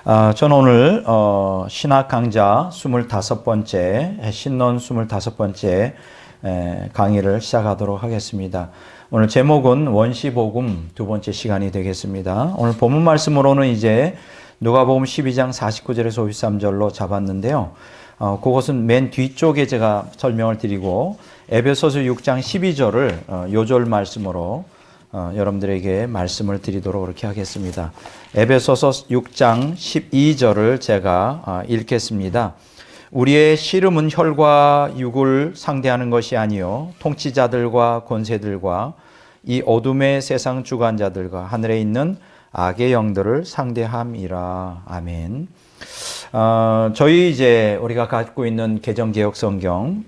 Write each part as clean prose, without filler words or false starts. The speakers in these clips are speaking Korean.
저는 오늘 신학 강좌 25번째, 신론 25번째 강의를 시작하도록 하겠습니다. 오늘 제목은 원시복음 두 번째 시간이 되겠습니다. 오늘 본문 말씀으로는 이제 누가복음 12장 49절에서 53절로 잡았는데요. 그것은 맨 뒤쪽에 제가 설명을 드리고 에베소서 6장 12절을 요절 말씀으로 여러분들에게 말씀을 드리도록 그렇게 하겠습니다. 에베소서 6장 12절을 제가 읽겠습니다. 우리의 씨름은 혈과 육을 상대하는 것이 아니요 통치자들과 권세들과 이 어둠의 세상 주관자들과 하늘에 있는 악의 영들을 상대함이라. 아멘. 저희 이제 우리가 갖고 있는 개정개혁 성경,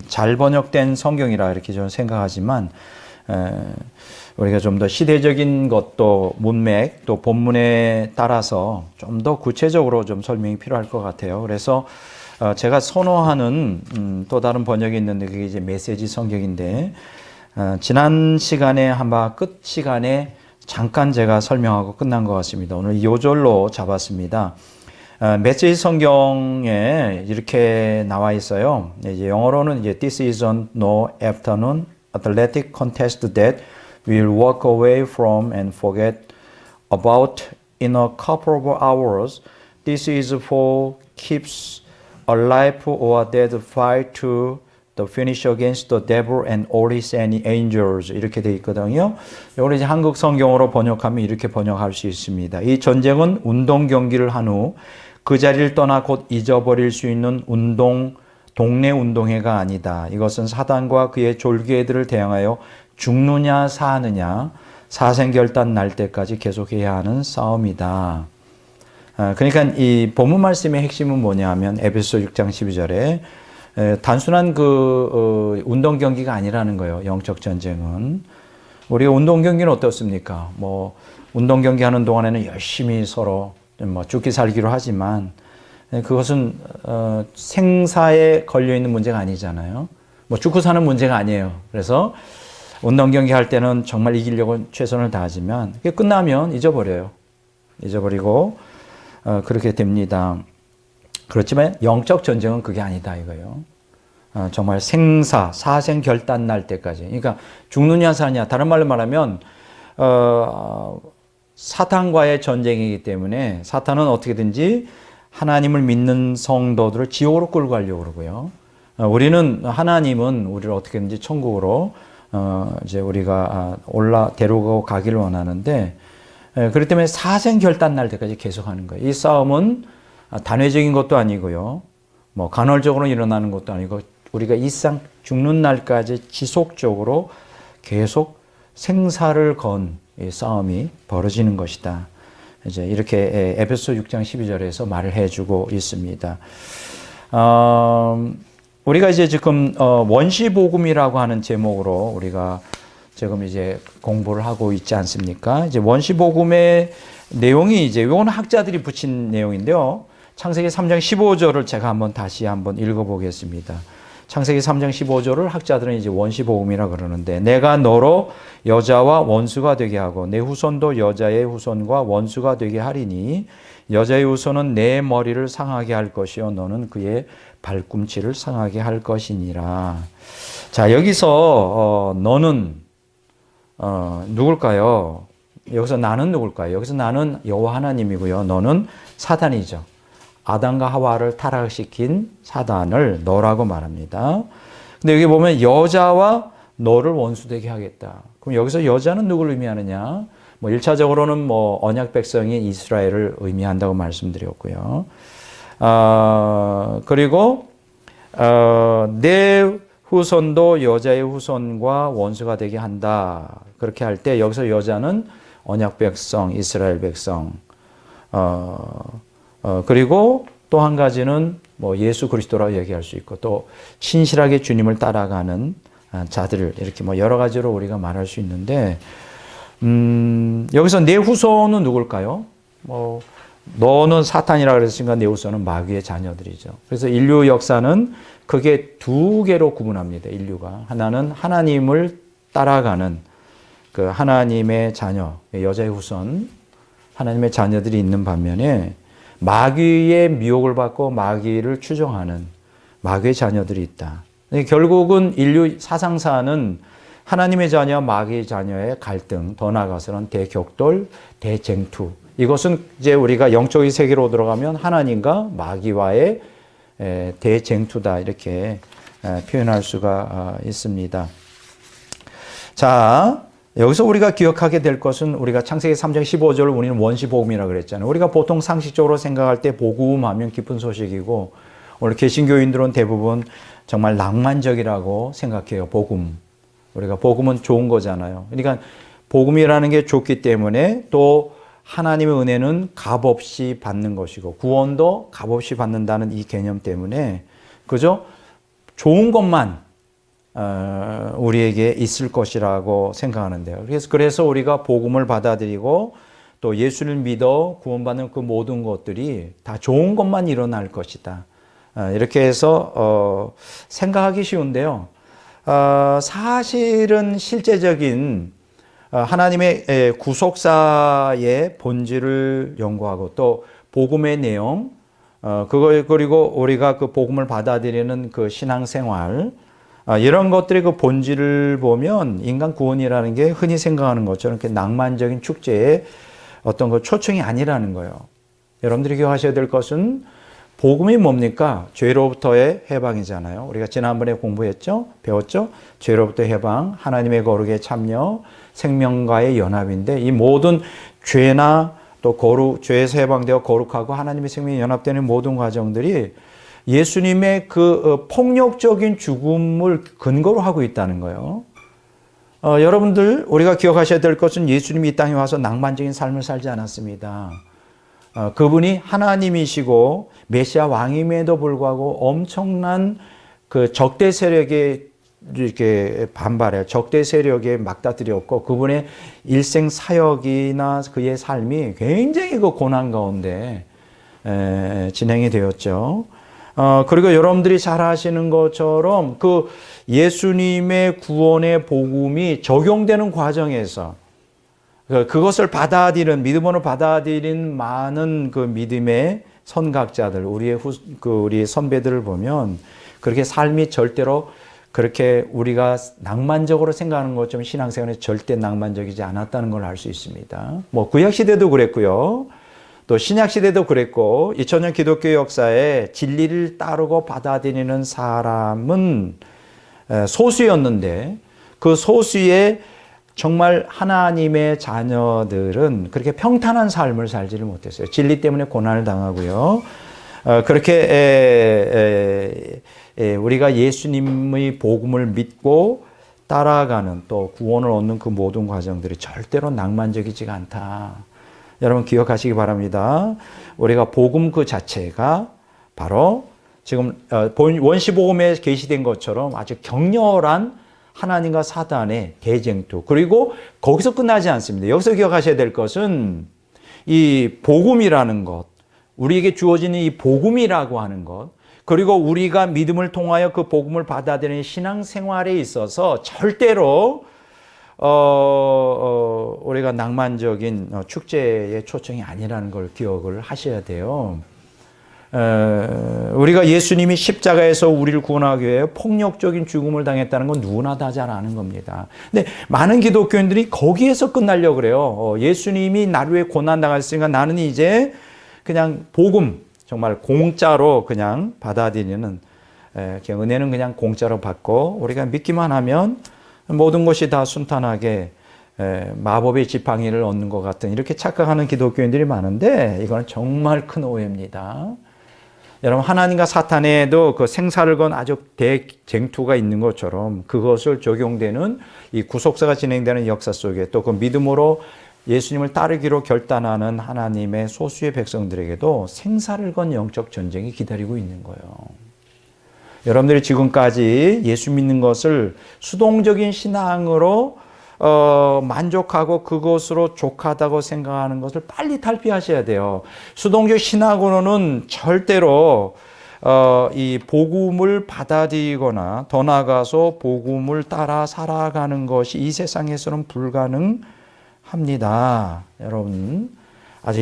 잘 번역된 성경이라 이렇게 저는 생각하지만 우리가 좀 더 시대적인 것도 문맥 또 본문에 따라서 좀 더 구체적으로 좀 설명이 필요할 것 같아요. 그래서 제가 선호하는 또 다른 번역이 있는데 그게 이제 메시지 성경인데 지난 시간에 한바 끝 시간에 잠깐 제가 설명하고 끝난 것 같습니다. 오늘 요절로 잡았습니다. 메시지 성경에 이렇게 나와 있어요. 이제 영어로는 이제 This is no afternoon athletic contest that we'll walk away from and forget about in a couple of hours. This is for keeps alive or dead fight to the finish against the devil and all his angels. 이렇게 되어 있거든요. 이걸 이제 한국 성경으로 번역하면 이렇게 번역할 수 있습니다. 이 전쟁은 운동 경기를 한 후 그 자리를 떠나 곧 잊어버릴 수 있는 동네 운동회가 아니다. 이것은 사단과 그의 졸개들을 대항하여 죽느냐 사느냐 사생결단 날 때까지 계속해야 하는 싸움이다. 그러니까 이 본문 말씀의 핵심은 뭐냐 하면 에베소 6장 12절에 단순한 운동 경기가 아니라는 거예요. 영적 전쟁은. 우리가 운동 경기는 어떻습니까? 운동 경기 하는 동안에는 열심히 서로 죽기 살기로 하지만 그것은 생사에 걸려 있는 문제가 아니잖아요. 죽고 사는 문제가 아니에요. 그래서 운동 경기 할 때는 정말 이기려고 최선을 다하지만 그게 끝나면 잊어버려요. 잊어버리고 그렇게 됩니다. 그렇지만 영적 전쟁은 그게 아니다 이거예요. 정말 사생 결단 날 때까지. 그러니까 죽느냐 사느냐. 다른 말로 말하면 사탄과의 전쟁이기 때문에 사탄은 어떻게든지 하나님을 믿는 성도들을 지옥으로 끌고 가려고 그러고요. 우리는 하나님은 우리를 어떻게든지 천국으로 이제 우리가 데려가고 가기를 원하는데 그렇기 때문에 사생 결단 날 때까지 계속하는 거예요. 이 싸움은 단회적인 것도 아니고요. 간헐적으로 일어나는 것도 아니고 우리가 일상 죽는 날까지 지속적으로 계속 생사를 건 이 싸움이 벌어지는 것이다. 이제 이렇게 에베소 6장 12절에서 말을 해주고 있습니다. 우리가 이제 지금 원시복음이라고 하는 제목으로 우리가 지금 이제 공부를 하고 있지 않습니까? 이제 원시복음의 내용이 이제 이건 학자들이 붙인 내용인데요. 창세기 3장 15절을 제가 다시 한번 읽어보겠습니다. 창세기 3장 15절을 학자들은 이제 원시복음이라 그러는데 내가 너로 여자와 원수가 되게 하고 내 후손도 여자의 후손과 원수가 되게 하리니 여자의 후손은 내 머리를 상하게 할 것이요 너는 그의 발꿈치를 상하게 할 것이니라. 자, 여기서 너는 누굴까요? 여기서 나는 누굴까요? 여기서 나는 여호와 하나님이고요. 너는 사단이죠. 아담과 하와를 타락시킨 사단을 너라고 말합니다. 근데 여기 보면 여자와 너를 원수되게 하겠다. 그럼 여기서 여자는 누구를 의미하느냐? 1차적으로는 언약 백성인 이스라엘을 의미한다고 말씀드렸고요. 그리고 내 후손도 여자의 후손과 원수가 되게 한다. 그렇게 할 때 여기서 여자는 언약 백성, 이스라엘 백성. 그리고 또 한 가지는 예수 그리스도라고 얘기할 수 있고 또 신실하게 주님을 따라가는 자들 이렇게 여러 가지로 우리가 말할 수 있는데 여기서 내 후손은 누굴까요? 너는 사탄이라 그랬으니까 내 후손은 마귀의 자녀들이죠. 그래서 인류 역사는 크게 두 개로 구분합니다. 인류가 하나는 하나님을 따라가는 그 하나님의 자녀, 여자의 후손, 하나님의 자녀들이 있는 반면에 마귀의 미혹을 받고 마귀를 추종하는 마귀의 자녀들이 있다. 결국은 인류 사상사는 하나님의 자녀와 마귀의 자녀의 갈등, 더 나아가서는 대격돌, 대쟁투. 이것은 이제 우리가 영적인 세계로 들어가면 하나님과 마귀와의 대쟁투다, 이렇게 표현할 수가 있습니다. 자, 여기서 우리가 기억하게 될 것은 우리가 창세기 3장 15절을 우리는 원시복음이라고 그랬잖아요. 우리가 보통 상식적으로 생각할 때 복음 하면 기쁜 소식이고, 오늘 개신교인들은 대부분 정말 낭만적이라고 생각해요. 복음. 우리가 복음은 좋은 거잖아요. 그러니까 복음이라는 게 좋기 때문에 또 하나님의 은혜는 값없이 받는 것이고 구원도 값없이 받는다는 이 개념 때문에 그죠? 좋은 것만 우리에게 있을 것이라고 생각하는데요. 그래서 우리가 복음을 받아들이고 또 예수를 믿어 구원받는 그 모든 것들이 다 좋은 것만 일어날 것이다. 이렇게 해서 생각하기 쉬운데요. 사실은 실제적인 하나님의 구속사의 본질을 연구하고 또 복음의 내용, 그리고 우리가 그 복음을 받아들이는 그 신앙생활, 이런 것들의 그 본질을 보면 인간 구원이라는 게 흔히 생각하는 것처럼 이렇게 낭만적인 축제의 어떤 그 초청이 아니라는 거예요. 여러분들이 기억하셔야 될 것은 복음이 뭡니까? 죄로부터의 해방이잖아요. 우리가 지난번에 공부했죠? 배웠죠? 죄로부터 해방, 하나님의 거룩에 참여, 생명과의 연합인데 이 모든 죄나 또 죄에서 해방되어 거룩하고 하나님의 생명에 연합되는 모든 과정들이 예수님의 그 폭력적인 죽음을 근거로 하고 있다는 거예요. 여러분들 우리가 기억하셔야 될 것은 예수님이 이 땅에 와서 낭만적인 삶을 살지 않았습니다. 그분이 하나님이시고 메시아 왕임에도 불구하고 엄청난 그 적대 세력에 이렇게 반발해 적대 세력에 맞닥뜨렸고 그분의 일생 사역이나 그의 삶이 굉장히 그 고난 가운데 진행이 되었죠. 그리고 여러분들이 잘 아시는 것처럼 그 예수님의 구원의 복음이 적용되는 과정에서 그것을 받아들이는 믿음으로 받아들인 많은 그 믿음의 선각자들, 우리의 선배들을 보면 그렇게 삶이 절대로 그렇게 우리가 낭만적으로 생각하는 것처럼 신앙생활이 절대 낭만적이지 않았다는 걸 알 수 있습니다. 뭐 구약 시대도 그랬고요. 또 신약 시대도 그랬고 2000년 기독교 역사에 진리를 따르고 받아들이는 사람은 소수였는데 그 소수의 정말 하나님의 자녀들은 그렇게 평탄한 삶을 살지를 못했어요. 진리 때문에 고난을 당하고요. 그렇게 우리가 예수님의 복음을 믿고 따라가는 또 구원을 얻는 그 모든 과정들이 절대로 낭만적이지가 않다. 여러분 기억하시기 바랍니다. 우리가 복음 그 자체가 바로 지금 원시복음에 계시된 것처럼 아주 격렬한 하나님과 사단의 대쟁투. 그리고 거기서 끝나지 않습니다. 여기서 기억하셔야 될 것은 이 복음이라는 것, 우리에게 주어지는 이 복음이라고 하는 것, 그리고 우리가 믿음을 통하여 그 복음을 받아들이는 신앙생활에 있어서 절대로 우리가 낭만적인 축제의 초청이 아니라는 걸 기억을 하셔야 돼요. 우리가 예수님이 십자가에서 우리를 구원하기 위해 폭력적인 죽음을 당했다는 건 누구나 다 잘 아는 겁니다. 근데 많은 기독교인들이 거기에서 끝나려고 그래요. 예수님이 나를 위해 고난 당했으니까 나는 이제 그냥 복음 정말 공짜로 그냥 받아들이는 은혜는 그냥 공짜로 받고 우리가 믿기만 하면 모든 것이 다 순탄하게 마법의 지팡이를 얻는 것 같은 이렇게 착각하는 기독교인들이 많은데 이거는 정말 큰 오해입니다. 여러분 하나님과 사탄에도 그 생사를 건 아주 대쟁투가 있는 것처럼 그것을 적용되는 이 구속사가 진행되는 역사 속에 또 그 믿음으로 예수님을 따르기로 결단하는 하나님의 소수의 백성들에게도 생사를 건 영적 전쟁이 기다리고 있는 거예요. 여러분들이 지금까지 예수 믿는 것을 수동적인 신앙으로 만족하고 그것으로 족하다고 생각하는 것을 빨리 탈피하셔야 돼요. 수동적 신앙으로는 절대로 이 복음을 받아들이거나 더 나아가서 복음을 따라 살아가는 것이 이 세상에서는 불가능합니다. 여러분 아주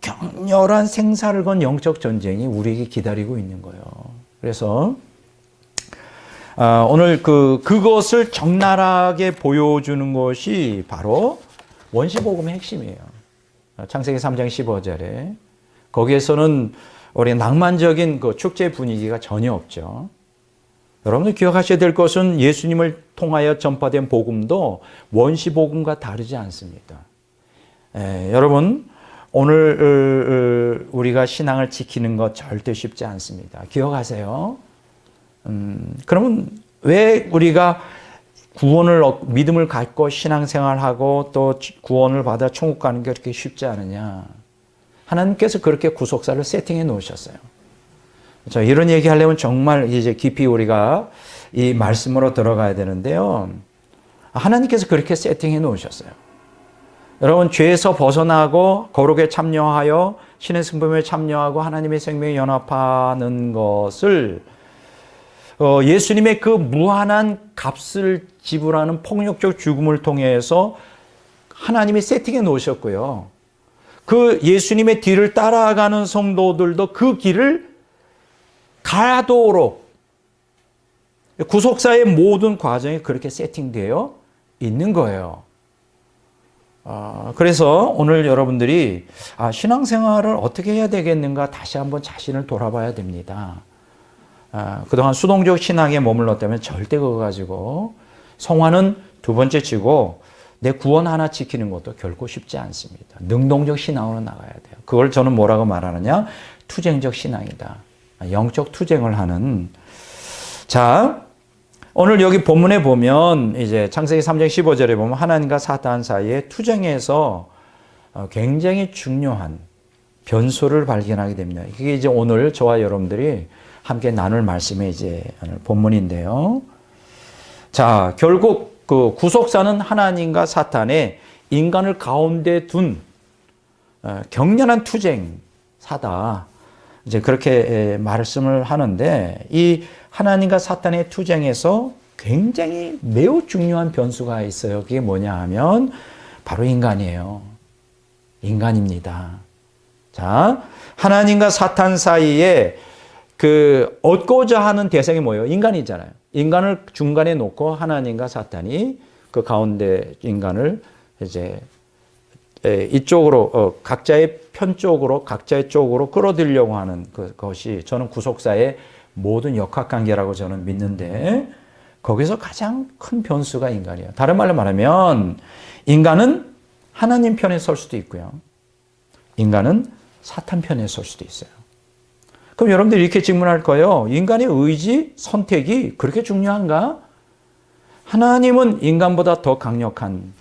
격렬한 생사를 건 영적 전쟁이 우리에게 기다리고 있는 거예요. 그래서 오늘 그것을 적나라하게 보여주는 것이 바로 원시복음의 핵심이에요. 창세기 3장 15절에 거기에서는 우리 낭만적인 그 축제 분위기가 전혀 없죠. 여러분들 기억하셔야 될 것은 예수님을 통하여 전파된 복음도 원시복음과 다르지 않습니다. 여러분 오늘 우리가 신앙을 지키는 것 절대 쉽지 않습니다. 기억하세요. 그러면 왜 우리가 믿음을 갖고 신앙생활하고 또 구원을 받아 천국 가는 게 그렇게 쉽지 않으냐? 하나님께서 그렇게 구속사를 세팅해 놓으셨어요. 자, 이런 얘기 하려면 정말 이제 깊이 우리가 이 말씀으로 들어가야 되는데요. 하나님께서 그렇게 세팅해 놓으셨어요. 여러분, 죄에서 벗어나고 거룩에 참여하여 신의 승범에 참여하고 하나님의 생명에 연합하는 것을 예수님의 그 무한한 값을 지불하는 폭력적 죽음을 통해서 하나님이 세팅해 놓으셨고요. 그 예수님의 뒤를 따라가는 성도들도 그 길을 가도록 구속사의 모든 과정이 그렇게 세팅되어 있는 거예요. 그래서 오늘 여러분들이 신앙생활을 어떻게 해야 되겠는가 다시 한번 자신을 돌아봐야 됩니다. 그동안 수동적 신앙에 머물렀다면 절대 그거 가지고 성화는 두 번째 치고 내 구원 하나 지키는 것도 결코 쉽지 않습니다. 능동적 신앙으로 나가야 돼요. 그걸 저는 뭐라고 말하느냐? 투쟁적 신앙이다. 영적 투쟁을 하는. 자, 오늘 여기 본문에 보면 이제 창세기 3장 15절에 보면 하나님과 사탄 사이의 투쟁에서 굉장히 중요한 변수를 발견하게 됩니다. 이게 이제 오늘 저와 여러분들이 함께 나눌 말씀의 이제 오늘 본문인데요. 자, 결국 그 구속사는 하나님과 사탄의 인간을 가운데 둔 격렬한 투쟁사다. 이제 그렇게 말씀을 하는데 이 하나님과 사탄의 투쟁에서 굉장히 매우 중요한 변수가 있어요. 그게 뭐냐 하면 바로 인간이에요. 인간입니다. 자, 하나님과 사탄 사이에 그 얻고자 하는 대상이 뭐예요? 인간이잖아요. 인간을 중간에 놓고 하나님과 사탄이 그 가운데 인간을 이제 이쪽으로 각자의 편 쪽으로 각자의 쪽으로 끌어들이려고 하는 그것이 저는 구속사의 모든 역학관계라고 저는 믿는데 거기서 가장 큰 변수가 인간이에요. 다른 말로 말하면 인간은 하나님 편에 설 수도 있고요. 인간은 사탄 편에 설 수도 있어요. 그럼 여러분들이 이렇게 질문할 거예요. 인간의 의지, 선택이 그렇게 중요한가? 하나님은 인간보다 더 강력한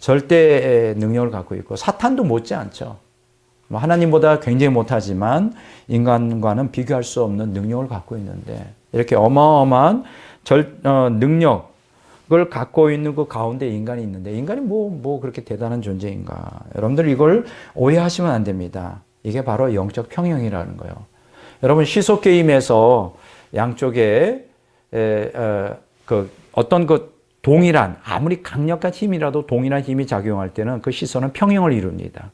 절대 능력을 갖고 있고 사탄도 못지않죠. 하나님보다 굉장히 못하지만 인간과는 비교할 수 없는 능력을 갖고 있는데 이렇게 어마어마한 능력을 갖고 있는 그 가운데 인간이 있는데 인간이 뭐 그렇게 대단한 존재인가? 여러분들 이걸 오해하시면 안 됩니다. 이게 바로 영적 평형이라는 거예요. 여러분 시소 게임에서 양쪽에 어떤 동일한 아무리 강력한 힘이라도 동일한 힘이 작용할 때는 그 시소는 평형을 이룹니다.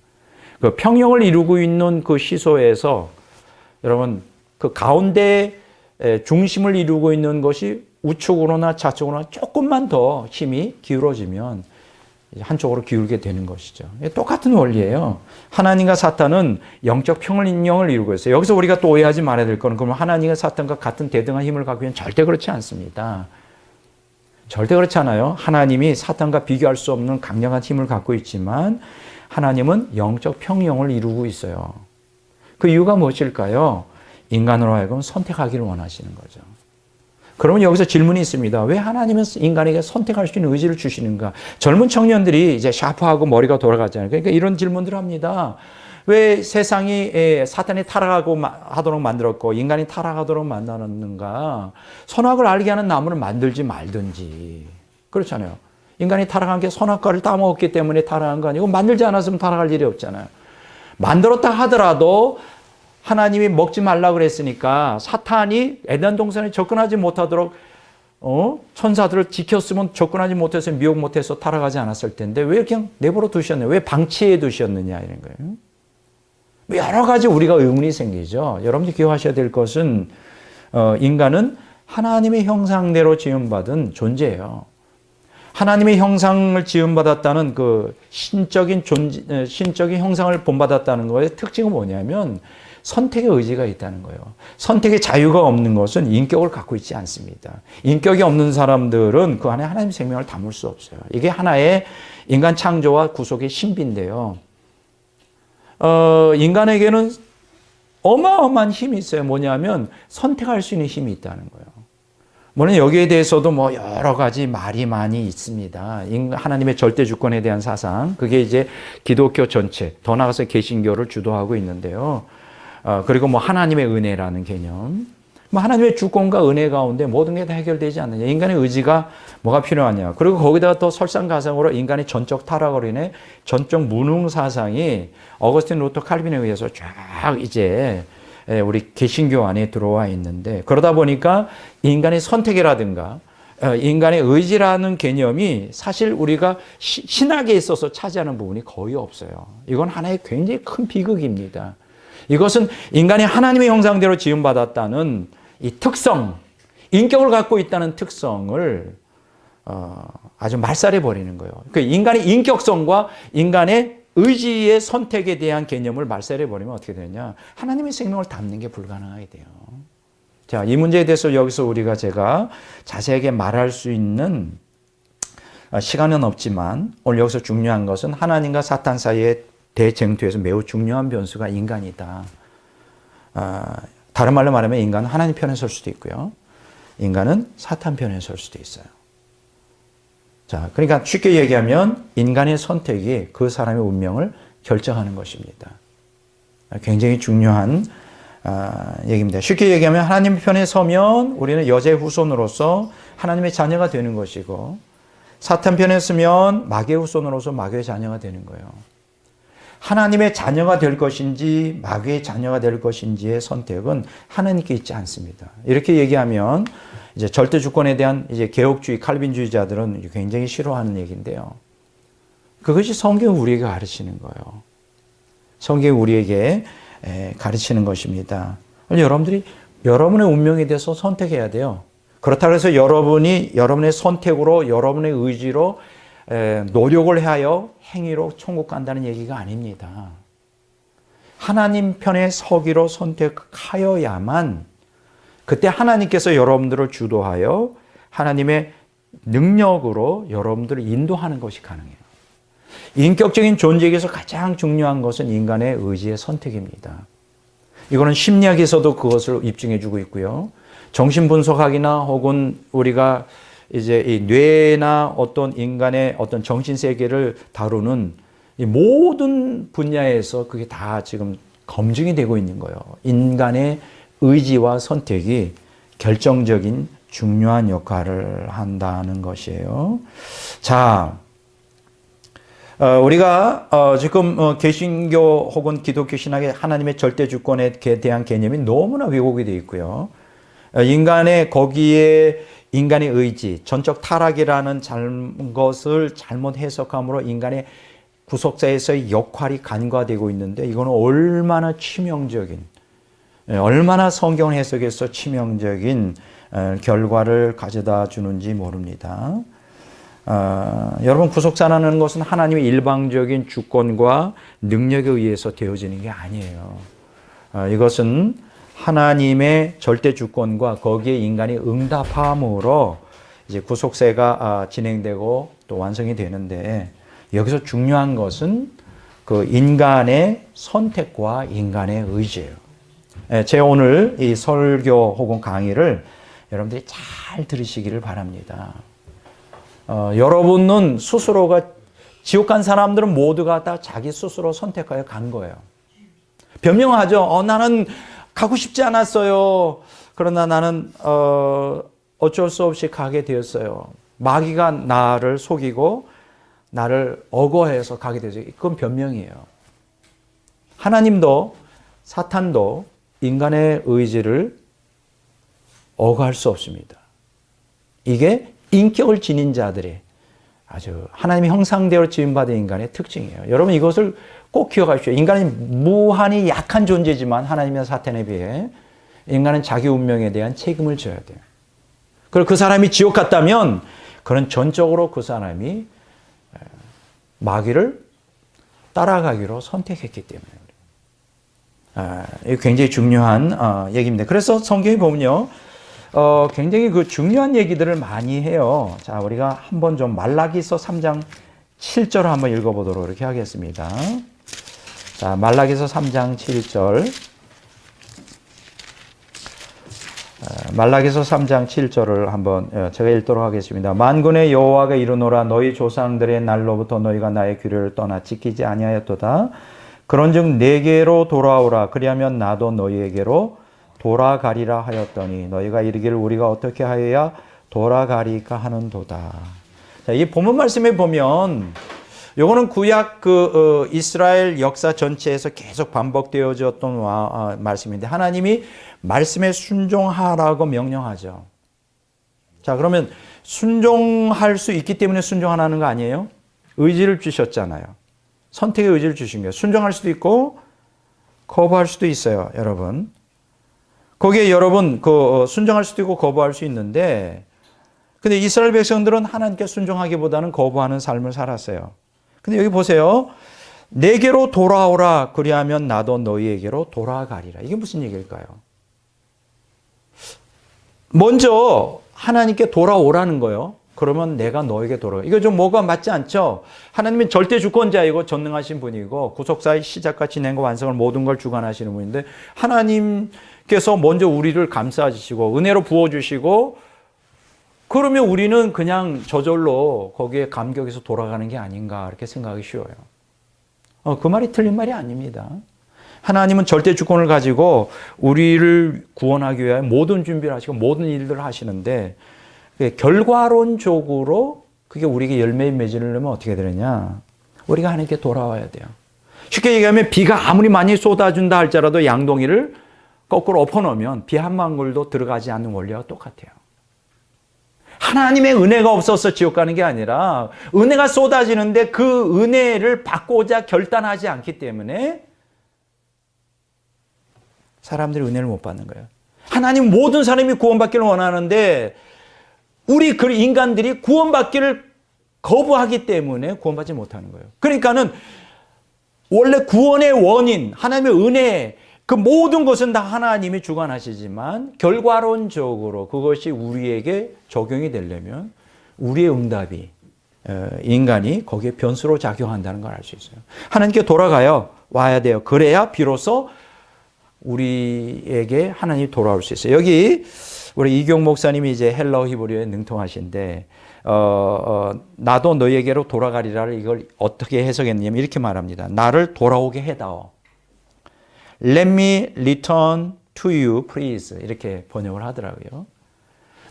그 평형을 이루고 있는 그 시소에서 여러분 그 가운데 중심을 이루고 있는 것이 우측으로나 좌측으로나 조금만 더 힘이 기울어지면 한쪽으로 기울게 되는 것이죠. 똑같은 원리예요. 하나님과 사탄은 영적 평형을 이루고 있어요. 여기서 우리가 또 오해하지 말아야 될 거는 그러면 하나님과 사탄과 같은 대등한 힘을 갖고 있는 절대 그렇지 않습니다. 절대 그렇지 않아요. 하나님이 사탄과 비교할 수 없는 강력한 힘을 갖고 있지만 하나님은 영적 평형을 이루고 있어요. 그 이유가 무엇일까요? 인간으로 하여금 선택하기를 원하시는 거죠. 그러면 여기서 질문이 있습니다. 왜 하나님은 인간에게 선택할 수 있는 의지를 주시는가? 젊은 청년들이 이제 샤프하고 머리가 돌아가잖아요. 그러니까 이런 질문들을 합니다. 왜 세상이 사탄이 타락하도록 만들었고 인간이 타락하도록 만들었는가? 선악을 알게 하는 나무를 만들지 말든지. 그렇잖아요. 인간이 타락한 게 선악과를 따먹었기 때문에 타락한 거 아니고 만들지 않았으면 타락할 일이 없잖아요. 만들었다 하더라도 하나님이 먹지 말라 그랬으니까 사탄이 에덴 동산에 접근하지 못하도록 천사들을 지켰으면 접근하지 못해서 미혹 못해서 타락하지 않았을 텐데 왜 그냥 내버려 두셨느냐? 왜 방치해 두셨느냐? 이런 거예요. 여러 가지 우리가 의문이 생기죠. 여러분들이 기억하셔야 될 것은 인간은 하나님의 형상대로 지음받은 존재예요. 하나님의 형상을 지음받았다는 그 신적인 형상을 본받았다는 것의 특징은 뭐냐면 선택의 의지가 있다는 거예요. 선택의 자유가 없는 것은 인격을 갖고 있지 않습니다. 인격이 없는 사람들은 그 안에 하나님의 생명을 담을 수 없어요. 이게 하나의 인간 창조와 구속의 신비인데요. 인간에게는 어마어마한 힘이 있어요. 뭐냐면 선택할 수 있는 힘이 있다는 거예요. 물론 여기에 대해서도 뭐 여러 가지 말이 많이 있습니다. 하나님의 절대 주권에 대한 사상, 그게 이제 기독교 전체, 더 나아가서 개신교를 주도하고 있는데요. 그리고 뭐 하나님의 은혜라는 개념, 뭐 하나님의 주권과 은혜 가운데 모든 게 다 해결되지 않느냐. 인간의 의지가 뭐가 필요하냐. 그리고 거기다가 또 설상가상으로 인간의 전적 타락으로 인해 전적 무능 사상이 어거스틴 루터 칼빈에 의해서 쫙 이제 우리 개신교 안에 들어와 있는데, 그러다 보니까 인간의 선택이라든가 인간의 의지라는 개념이 사실 우리가 신학에 있어서 차지하는 부분이 거의 없어요. 이건 하나의 굉장히 큰 비극입니다. 이것은 인간이 하나님의 형상대로 지음받았다는 이 특성, 인격을 갖고 있다는 특성을 아주 말살해 버리는 거예요. 그 인간의 인격성과 인간의 의지의 선택에 대한 개념을 말살해 버리면 어떻게 되냐? 하나님의 생명을 담는 게 불가능하게 돼요. 자, 이 문제에 대해서 여기서 제가 자세하게 말할 수 있는 시간은 없지만 오늘 여기서 중요한 것은 하나님과 사탄 사이의 대쟁투에서 매우 중요한 변수가 인간이다. 다른 말로 말하면 인간은 하나님 편에 설 수도 있고요. 인간은 사탄 편에 설 수도 있어요. 자, 그러니까 쉽게 얘기하면 인간의 선택이 그 사람의 운명을 결정하는 것입니다. 굉장히 중요한 얘기입니다. 쉽게 얘기하면 하나님 편에 서면 우리는 여자의 후손으로서 하나님의 자녀가 되는 것이고, 사탄 편에 서면 마귀의 후손으로서 마귀의 자녀가 되는 거예요. 하나님의 자녀가 될 것인지 마귀의 자녀가 될 것인지의 선택은 하나님께 있지 않습니다. 이렇게 얘기하면 이제 절대 주권에 대한 이제 개혁주의 칼빈주의자들은 굉장히 싫어하는 얘기인데요. 그것이 성경이 우리에게 가르치는 거예요. 성경이 우리에게 가르치는 것입니다. 여러분들이 여러분의 운명에 대해서 선택해야 돼요. 그렇다고 해서 여러분이 여러분의 선택으로 여러분의 의지로 노력을 하여 행위로 천국 간다는 얘기가 아닙니다. 하나님 편에 서기로 선택하여야만 그때 하나님께서 여러분들을 주도하여 하나님의 능력으로 여러분들을 인도하는 것이 가능해요. 인격적인 존재에게서 가장 중요한 것은 인간의 의지의 선택입니다. 이거는 심리학에서도 그것을 입증해주고 있고요. 정신분석학이나 혹은 우리가 이제 이 뇌나 어떤 인간의 어떤 정신세계를 다루는 이 모든 분야에서 그게 다 지금 검증이 되고 있는 거예요. 인간의 의지와 선택이 결정적인 중요한 역할을 한다는 것이에요. 자, 우리가 지금 개신교 혹은 기독교 신학의 하나님의 절대 주권에 대한 개념이 너무나 왜곡이 되어 있고요. 거기에 인간의 의지, 전적 타락이라는 것을 잘못 해석함으로 인간의 구속자에서의 역할이 간과되고 있는데, 이거는 얼마나 치명적인, 얼마나 성경 해석에서 치명적인 결과를 가져다 주는지 모릅니다. 여러분, 구속자라는 것은 하나님의 일방적인 주권과 능력에 의해서 되어지는 게 아니에요. 이것은 하나님의 절대 주권과 거기에 인간이 응답함으로 이제 구속세가 진행되고 또 완성이 되는데, 여기서 중요한 것은 그 인간의 선택과 인간의 의지예요. 제가 오늘 이 설교 혹은 강의를 여러분들이 잘 들으시기를 바랍니다. 여러분은 스스로가 지옥 간 사람들은 모두가 다 자기 스스로 선택하여 간 거예요. 변명하죠. 나는 가고 싶지 않았어요. 그러나 나는 어쩔 수 없이 가게 되었어요. 마귀가 나를 속이고 나를 억어해서 가게 되죠. 그건 변명이에요. 하나님도 사탄도 인간의 의지를 억어할 수 없습니다. 이게 인격을 지닌 자들의 아주 하나님의 형상대로 지음받은 인간의 특징이에요. 여러분 이것을 꼭 기억하십시오. 인간은 무한히 약한 존재지만 하나님의 사탄에 비해 인간은 자기 운명에 대한 책임을 져야 돼요. 그리고 그 사람이 지옥 갔다면 그는 전적으로 그 사람이 마귀를 따라가기로 선택했기 때문에. 이거 굉장히 중요한 얘기입니다. 그래서 성경에 보면요. 굉장히 그 중요한 얘기들을 많이 해요. 자, 우리가 한번 좀 말라기서 3장 7절을 한번 읽어보도록 이렇게 하겠습니다. 자, 말라기서 3장 7절. 말라기서 3장 7절을 한번 제가 읽도록 하겠습니다. 만군의 여호와가 이르노라 너희 조상들의 날로부터 너희가 나의 규례를 떠나 지키지 아니하였도다. 그런즉 내게로 돌아오라. 그리하면 나도 너희에게로 돌아가리라 하였더니 너희가 이르기를 우리가 어떻게 하여야 돌아가리까 하는도다. 자, 이 본문 말씀에 보면 요거는 구약 이스라엘 역사 전체에서 계속 반복되어졌던 말씀인데 하나님이 말씀에 순종하라고 명령하죠. 자, 그러면 순종할 수 있기 때문에 순종하라는 거 아니에요? 의지를 주셨잖아요. 선택의 의지를 주신 거예요. 순종할 수도 있고 거부할 수도 있어요, 여러분. 거기에 여러분 순종할 수도 있고 거부할 수 있는데 근데 이스라엘 백성들은 하나님께 순종하기보다는 거부하는 삶을 살았어요. 근데 여기 보세요. 내게로 돌아오라. 그리하면 나도 너희에게로 돌아가리라. 이게 무슨 얘기일까요? 먼저 하나님께 돌아오라는 거예요. 그러면 내가 너에게 돌아가. 이거 좀 뭐가 맞지 않죠? 하나님은 절대 주권자이고 전능하신 분이고 구속사의 시작과 진행과 완성을 모든 걸 주관하시는 분인데 하나님께서 먼저 우리를 감싸주시고 은혜로 부어주시고 그러면 우리는 그냥 저절로 거기에 감격해서 돌아가는 게 아닌가 이렇게 생각하기 쉬워요. 그 말이 틀린 말이 아닙니다. 하나님은 절대 주권을 가지고 우리를 구원하기 위해 모든 준비를 하시고 모든 일들을 하시는데 결과론적으로 그게 우리에게 열매에 맺으려면 어떻게 되느냐? 우리가 하나님께 돌아와야 돼요. 쉽게 얘기하면 비가 아무리 많이 쏟아준다 할지라도 양동이를 거꾸로 엎어놓으면 비 한 방울도 들어가지 않는 원리와 똑같아요. 하나님의 은혜가 없어서 지옥 가는 게 아니라 은혜가 쏟아지는데 그 은혜를 받고자 결단하지 않기 때문에 사람들이 은혜를 못 받는 거예요. 하나님 모든 사람이 구원받기를 원하는데 우리 그 인간들이 구원받기를 거부하기 때문에 구원받지 못하는 거예요. 그러니까는 원래 구원의 원인, 하나님의 은혜, 그 모든 것은 다 하나님이 주관하시지만 결과론적으로 그것이 우리에게 적용이 되려면 우리의 응답이 인간이 거기에 변수로 작용한다는 걸 알 수 있어요. 하나님께 돌아가요. 와야 돼요. 그래야 비로소 우리에게 하나님이 돌아올 수 있어요. 여기 우리 이경 목사님이 이제 헬라어 히브리어에 능통하신데 나도 너희에게로 돌아가리라를 이걸 어떻게 해석했냐면 이렇게 말합니다. 나를 돌아오게 해다오. Let me return to you, please. 이렇게 번역을 하더라고요.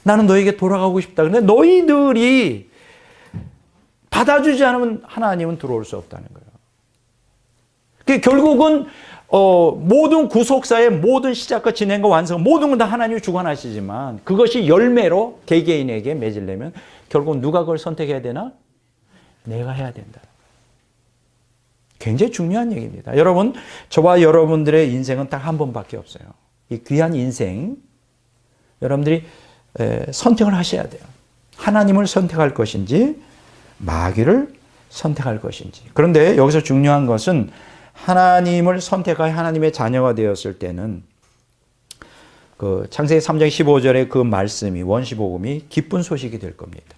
나는 너에게 돌아가고 싶다. 근데 너희들이 받아주지 않으면 하나님은 들어올 수 없다는 거예요. 결국은 모든 구속사의 모든 시작과 진행과 완성 모든 건 다 하나님이 주관하시지만 그것이 열매로 개개인에게 맺으려면 결국 누가 그걸 선택해야 되나? 내가 해야 된다. 굉장히 중요한 얘기입니다. 여러분, 저와 여러분들의 인생은 딱 한 번밖에 없어요. 이 귀한 인생, 여러분들이 선택을 하셔야 돼요. 하나님을 선택할 것인지, 마귀를 선택할 것인지. 그런데 여기서 중요한 것은 하나님을 선택하여 하나님의 자녀가 되었을 때는 그 창세기 3장 15절의 그 말씀이 원시복음이 기쁜 소식이 될 겁니다.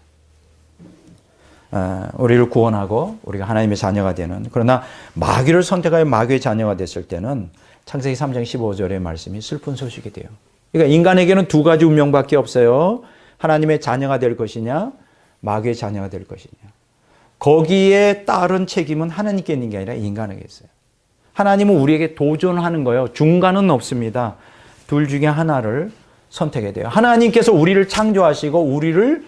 우리를 구원하고 우리가 하나님의 자녀가 되는 그러나 마귀를 선택하여 마귀의 자녀가 됐을 때는 창세기 3장 15절의 말씀이 슬픈 소식이 돼요. 그러니까 인간에게는 두 가지 운명밖에 없어요. 하나님의 자녀가 될 것이냐 마귀의 자녀가 될 것이냐. 거기에 따른 책임은 하나님께 있는 게 아니라 인간에게 있어요. 하나님은 우리에게 도전하는 거예요. 중간은 없습니다. 둘 중에 하나를 선택해야 돼요. 하나님께서 우리를 창조하시고 우리를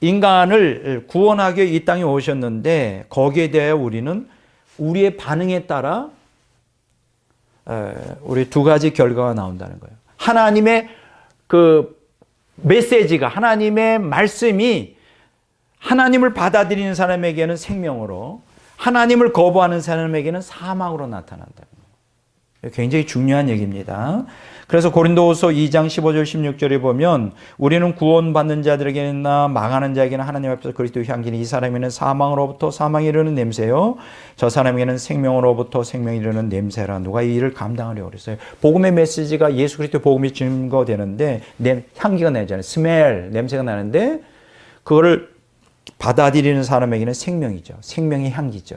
인간을 구원하기 위해 이 땅에 오셨는데 거기에 대하여 우리는 우리의 반응에 따라 우리 두 가지 결과가 나온다는 거예요. 하나님의 그 메시지가, 하나님의 말씀이 하나님을 받아들이는 사람에게는 생명으로, 하나님을 거부하는 사람에게는 사망으로 나타난다. 굉장히 중요한 얘기입니다. 그래서 고린도후서 2장 15절 16절에 보면 우리는 구원받는 자들에게나 망하는 자에게는 하나님 앞에서 그리스도의 향기니 이 사람에게는 사망으로부터 사망이 이르는 냄새요 저 사람에게는 생명으로부터 생명이 이르는 냄새라. 누가 이 일을 감당하려고 그랬어요. 복음의 메시지가 예수 그리스도의 복음이 증거되는데 향기가 나잖아요. 스멜, 냄새가 나는데 그거를 받아들이는 사람에게는 생명이죠. 생명의 향기죠.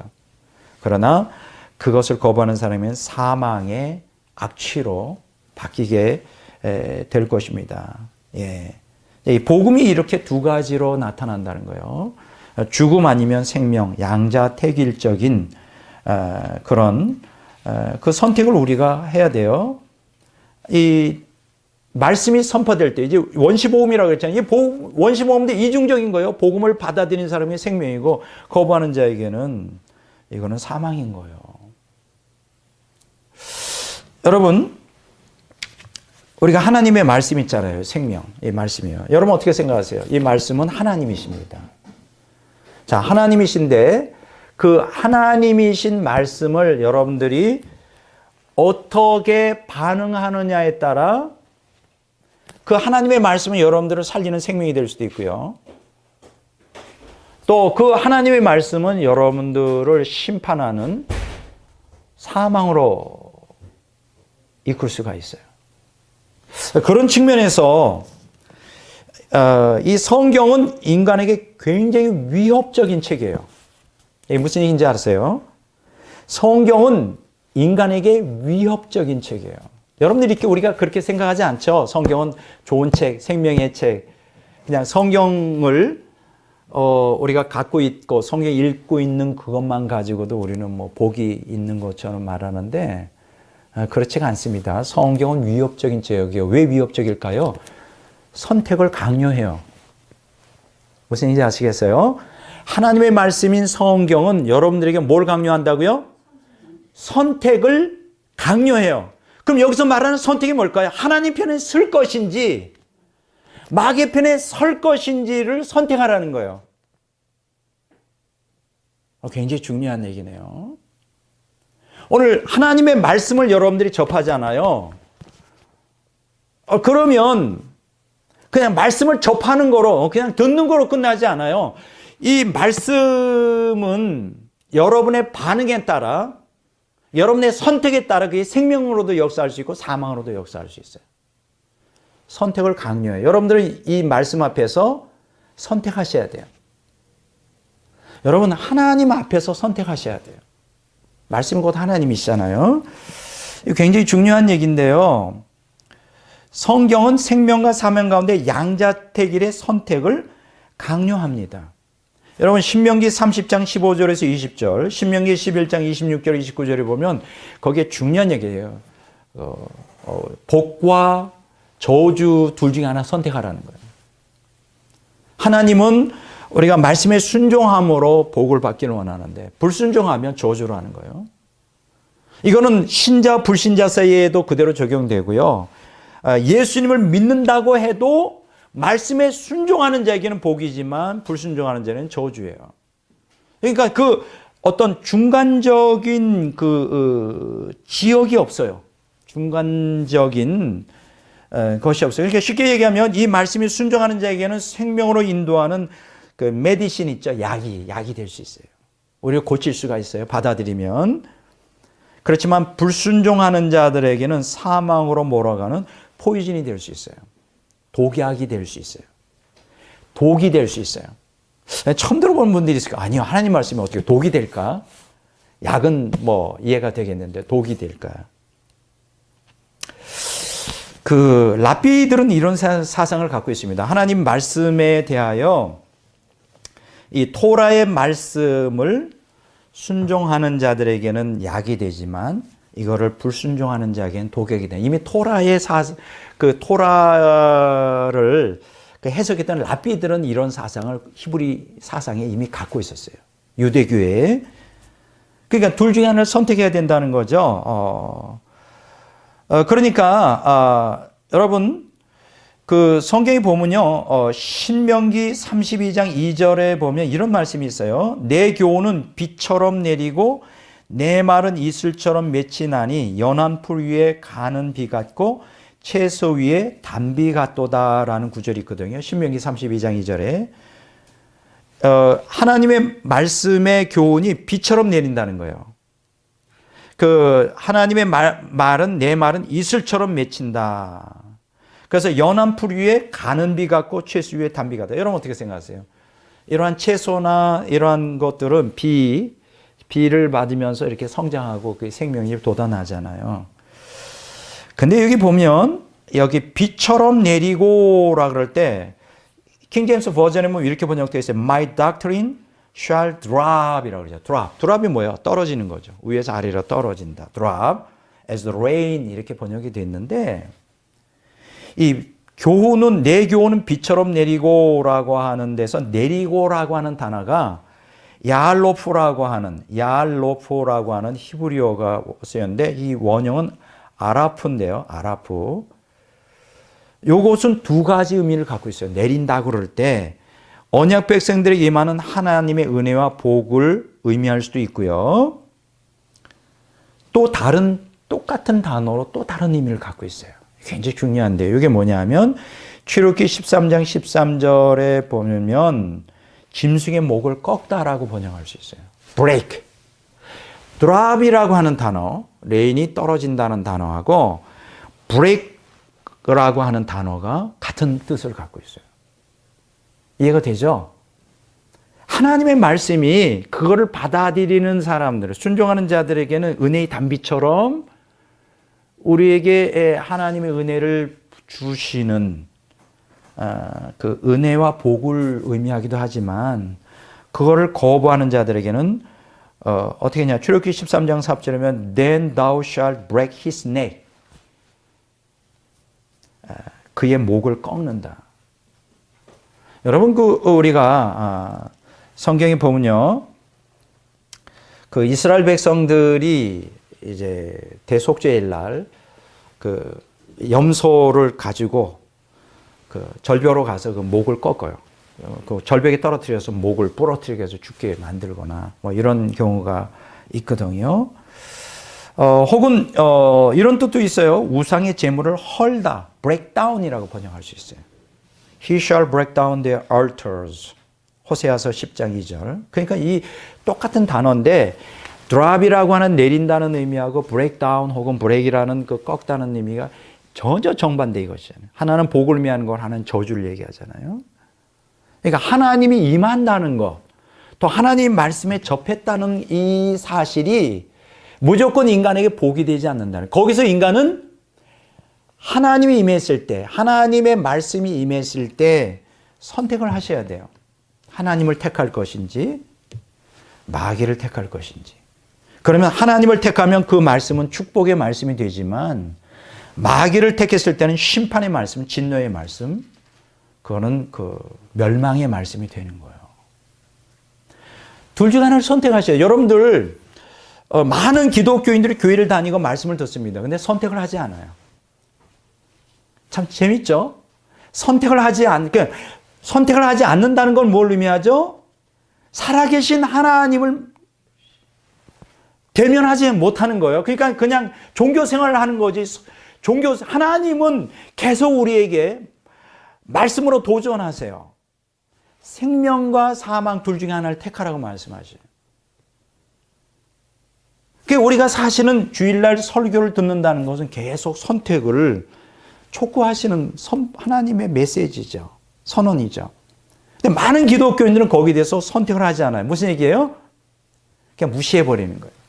그러나 그것을 거부하는 사람은 사망의 악취로 바뀌게 될 것입니다. 예. 이 복음이 이렇게 두 가지로 나타난다는 거예요. 죽음 아니면 생명, 양자택일적인 그런 그 선택을 우리가 해야 돼요. 이 말씀이 선포될 때, 이제 원시복음이라고 그랬잖아요. 이 원시복음도 이중적인 거예요. 복음을 받아들이는 사람이 생명이고 거부하는 자에게는 이거는 사망인 거예요. 여러분, 우리가 하나님의 말씀 있잖아요. 생명. 이 말씀이요. 여러분 어떻게 생각하세요? 이 말씀은 하나님이십니다. 자, 하나님이신데 그 하나님이신 말씀을 여러분들이 어떻게 반응하느냐에 따라 그 하나님의 말씀은 여러분들을 살리는 생명이 될 수도 있고요. 또 그 하나님의 말씀은 여러분들을 심판하는 사망으로 이끌 수가 있어요. 그런 측면에서 이 성경은 인간에게 굉장히 위협적인 책이에요. 이게 무슨 얘기인지 아세요? 성경은 인간에게 위협적인 책이에요. 여러분들이 이렇게 우리가 그렇게 생각하지 않죠? 성경은 좋은 책, 생명의 책. 그냥 성경을 우리가 갖고 있고 성경 읽고 있는 그것만 가지고도 우리는 뭐 복이 있는 것처럼 말하는데 그렇지가 않습니다. 성경은 위협적인 책이에요. 왜 위협적일까요? 선택을 강요해요. 무슨 얘기인지 아시겠어요? 하나님의 말씀인 성경은 여러분들에게 뭘 강요한다고요? 선택을 강요해요. 그럼 여기서 말하는 선택이 뭘까요? 하나님 편에 설 것인지 마귀 편에 설 것인지를 선택하라는 거예요. 굉장히 중요한 얘기네요. 오늘 하나님의 말씀을 여러분들이 접하잖아요. 그러면 그냥 말씀을 접하는 거로, 그냥 듣는 거로 끝나지 않아요. 이 말씀은 여러분의 반응에 따라, 여러분의 선택에 따라 그게 생명으로도 역사할 수 있고 사망으로도 역사할 수 있어요. 선택을 강요해요. 여러분들은 이 말씀 앞에서 선택하셔야 돼요. 여러분 하나님 앞에서 선택하셔야 돼요. 말씀은 곧 하나님이시잖아요. 이거 굉장히 중요한 얘기인데요. 성경은 생명과 사명 가운데 양자택일의 선택을 강요합니다. 여러분 신명기 30장 15절에서 20절, 신명기 11장 26절 29절에 보면 거기에 중요한 얘기예요. 복과 저주 둘 중에 하나 선택하라는 거예요. 하나님은 우리가 말씀에 순종함으로 복을 받기를 원하는데 불순종하면 저주를 하는 거예요. 이거는 신자 불신자 사이에도 그대로 적용되고요. 예수님을 믿는다고 해도 말씀에 순종하는 자에게는 복이지만 불순종하는 자는 저주예요. 그러니까 그 어떤 중간적인 지역이 없어요. 중간적인 것이 없어요. 그러니까 쉽게 얘기하면 이 말씀이 순종하는 자에게는 생명으로 인도하는 그 메디신 있죠. 약이 될 수 있어요. 우리를 고칠 수가 있어요. 받아들이면. 그렇지만 불순종하는 자들에게는 사망으로 몰아가는 포이즌이 될 수 있어요. 독약이 될 수 있어요. 독이 될 수 있어요. 처음 들어보는 분들이 있을 거예요. 아니요. 하나님 말씀이 어떻게 독이 될까? 약은 뭐 이해가 되겠는데 독이 될까? 랍비들은 이런 사상을 갖고 있습니다. 하나님 말씀에 대하여 이 토라의 말씀을 순종하는 자들에게는 약이 되지만 이거를 불순종하는 자에게는 독약이 돼. 이미 토라의 토라를 해석했던 랍비들은 이런 사상을 히브리 사상에 이미 갖고 있었어요. 유대교에. 그러니까 둘 중에 하나를 선택해야 된다는 거죠. 그러니까 여러분 그 성경에 보면요, 신명기 32장 2절에 보면 이런 말씀이 있어요. 내 교훈은 비처럼 내리고 내 말은 이슬처럼 맺히나니 연한 풀 위에 가는 비 같고 채소 위에 단비 같도다라는 구절이 있거든요. 신명기 32장 2절에 하나님의 말씀의 교훈이 비처럼 내린다는 거예요. 그 하나님의 말은 내 말은 이슬처럼 맺힌다. 그래서 연한 풀 위에 가는 비 같고 채소 위에 단비 같다. 여러분 어떻게 생각하세요? 이러한 채소나 이러한 것들은 비를 맞으면서 이렇게 성장하고 그 생명이 돋아나잖아요. 근데 여기 보면 여기 비처럼 내리고라 그럴 때 킹제임스 버전에 보면 이렇게 번역되어 있어요. My doctrine shall drop이라고 그러죠. drop이 뭐예요? 떨어지는 거죠. 위에서 아래로 떨어진다. drop as the rain 이렇게 번역이 되어 있는데 이 교훈은 내 교훈은 비처럼 내리고라고 하는 데서 내리고라고 하는 단어가 야알로프라고 하는 히브리어가 쓰였는데 이 원형은 아라프인데요. 아라프. 요것은 두 가지 의미를 갖고 있어요. 내린다 그럴 때 언약 백성들에게 임하는 하나님의 은혜와 복을 의미할 수도 있고요. 또 다른 똑같은 단어로 또 다른 의미를 갖고 있어요. 굉장히 중요한데 이게 뭐냐면 출애굽기 13장 13절에 보면 짐승의 목을 꺾다라고 번역할 수 있어요. break. drop이라고 하는 단어, 레인이 떨어진다는 단어하고 break라고 하는 단어가 같은 뜻을 갖고 있어요. 이해가 되죠? 하나님의 말씀이 그거를 받아들이는 사람들, 순종하는 자들에게는 은혜의 단비처럼 우리에게 하나님의 은혜를 주시는 그 은혜와 복을 의미하기도 하지만 그거를 거부하는 자들에게는 어떻게 했냐? 출애굽기 13장 4절이면 Then thou shalt break his neck. 그의 목을 꺾는다. 여러분 우리가 성경에 보면요, 그 이스라엘 백성들이 이제 대속죄일 날 그 염소를 가지고 그 절벽으로 가서 그 목을 꺾어요. 그 절벽에 떨어뜨려서 목을 부러뜨리게 해서 죽게 만들거나 뭐 이런 경우가 있거든요. 혹은 이런 뜻도 있어요. 우상의 제물을 헐다, break down이라고 번역할 수 있어요. He shall break down their altars. 호세아서 10장 2절. 그러니까 이 똑같은 단어인데 drop이라고 하는 내린다는 의미하고 break down 혹은 break이라는 그 꺾다는 의미가 전혀 정반대 이것이잖아요. 하나는 복을 의미하는 걸 하나는 저주를 얘기하잖아요. 그러니까 하나님이 임한다는 것, 또 하나님 말씀에 접했다는 이 사실이 무조건 인간에게 복이 되지 않는다는. 거기서 인간은 하나님이 임했을 때, 하나님의 말씀이 임했을 때 선택을 하셔야 돼요. 하나님을 택할 것인지 마귀를 택할 것인지. 그러면 하나님을 택하면 그 말씀은 축복의 말씀이 되지만 마귀를 택했을 때는 심판의 말씀, 진노의 말씀, 그거는 그 멸망의 말씀이 되는 거예요. 둘 중 하나를 선택하셔야. 여러분들 많은 기독교인들이 교회를 다니고 말씀을 듣습니다. 근데 선택을 하지 않아요. 참 재밌죠? 선택을 하지 않는다는 건 뭘 의미하죠? 살아계신 하나님을 대면하지 못하는 거예요. 그러니까 그냥 종교 생활을 하는 거지. 하나님은 계속 우리에게 말씀으로 도전하세요. 생명과 사망 둘 중에 하나를 택하라고 말씀하셔요. 그러니까 우리가 사실은 주일날 설교를 듣는다는 것은 계속 선택을 촉구하시는 하나님의 메시지죠. 선언이죠. 근데 많은 기독교인들은 거기에 대해서 선택을 하지 않아요. 무슨 얘기예요? 그냥 무시해버리는 거예요.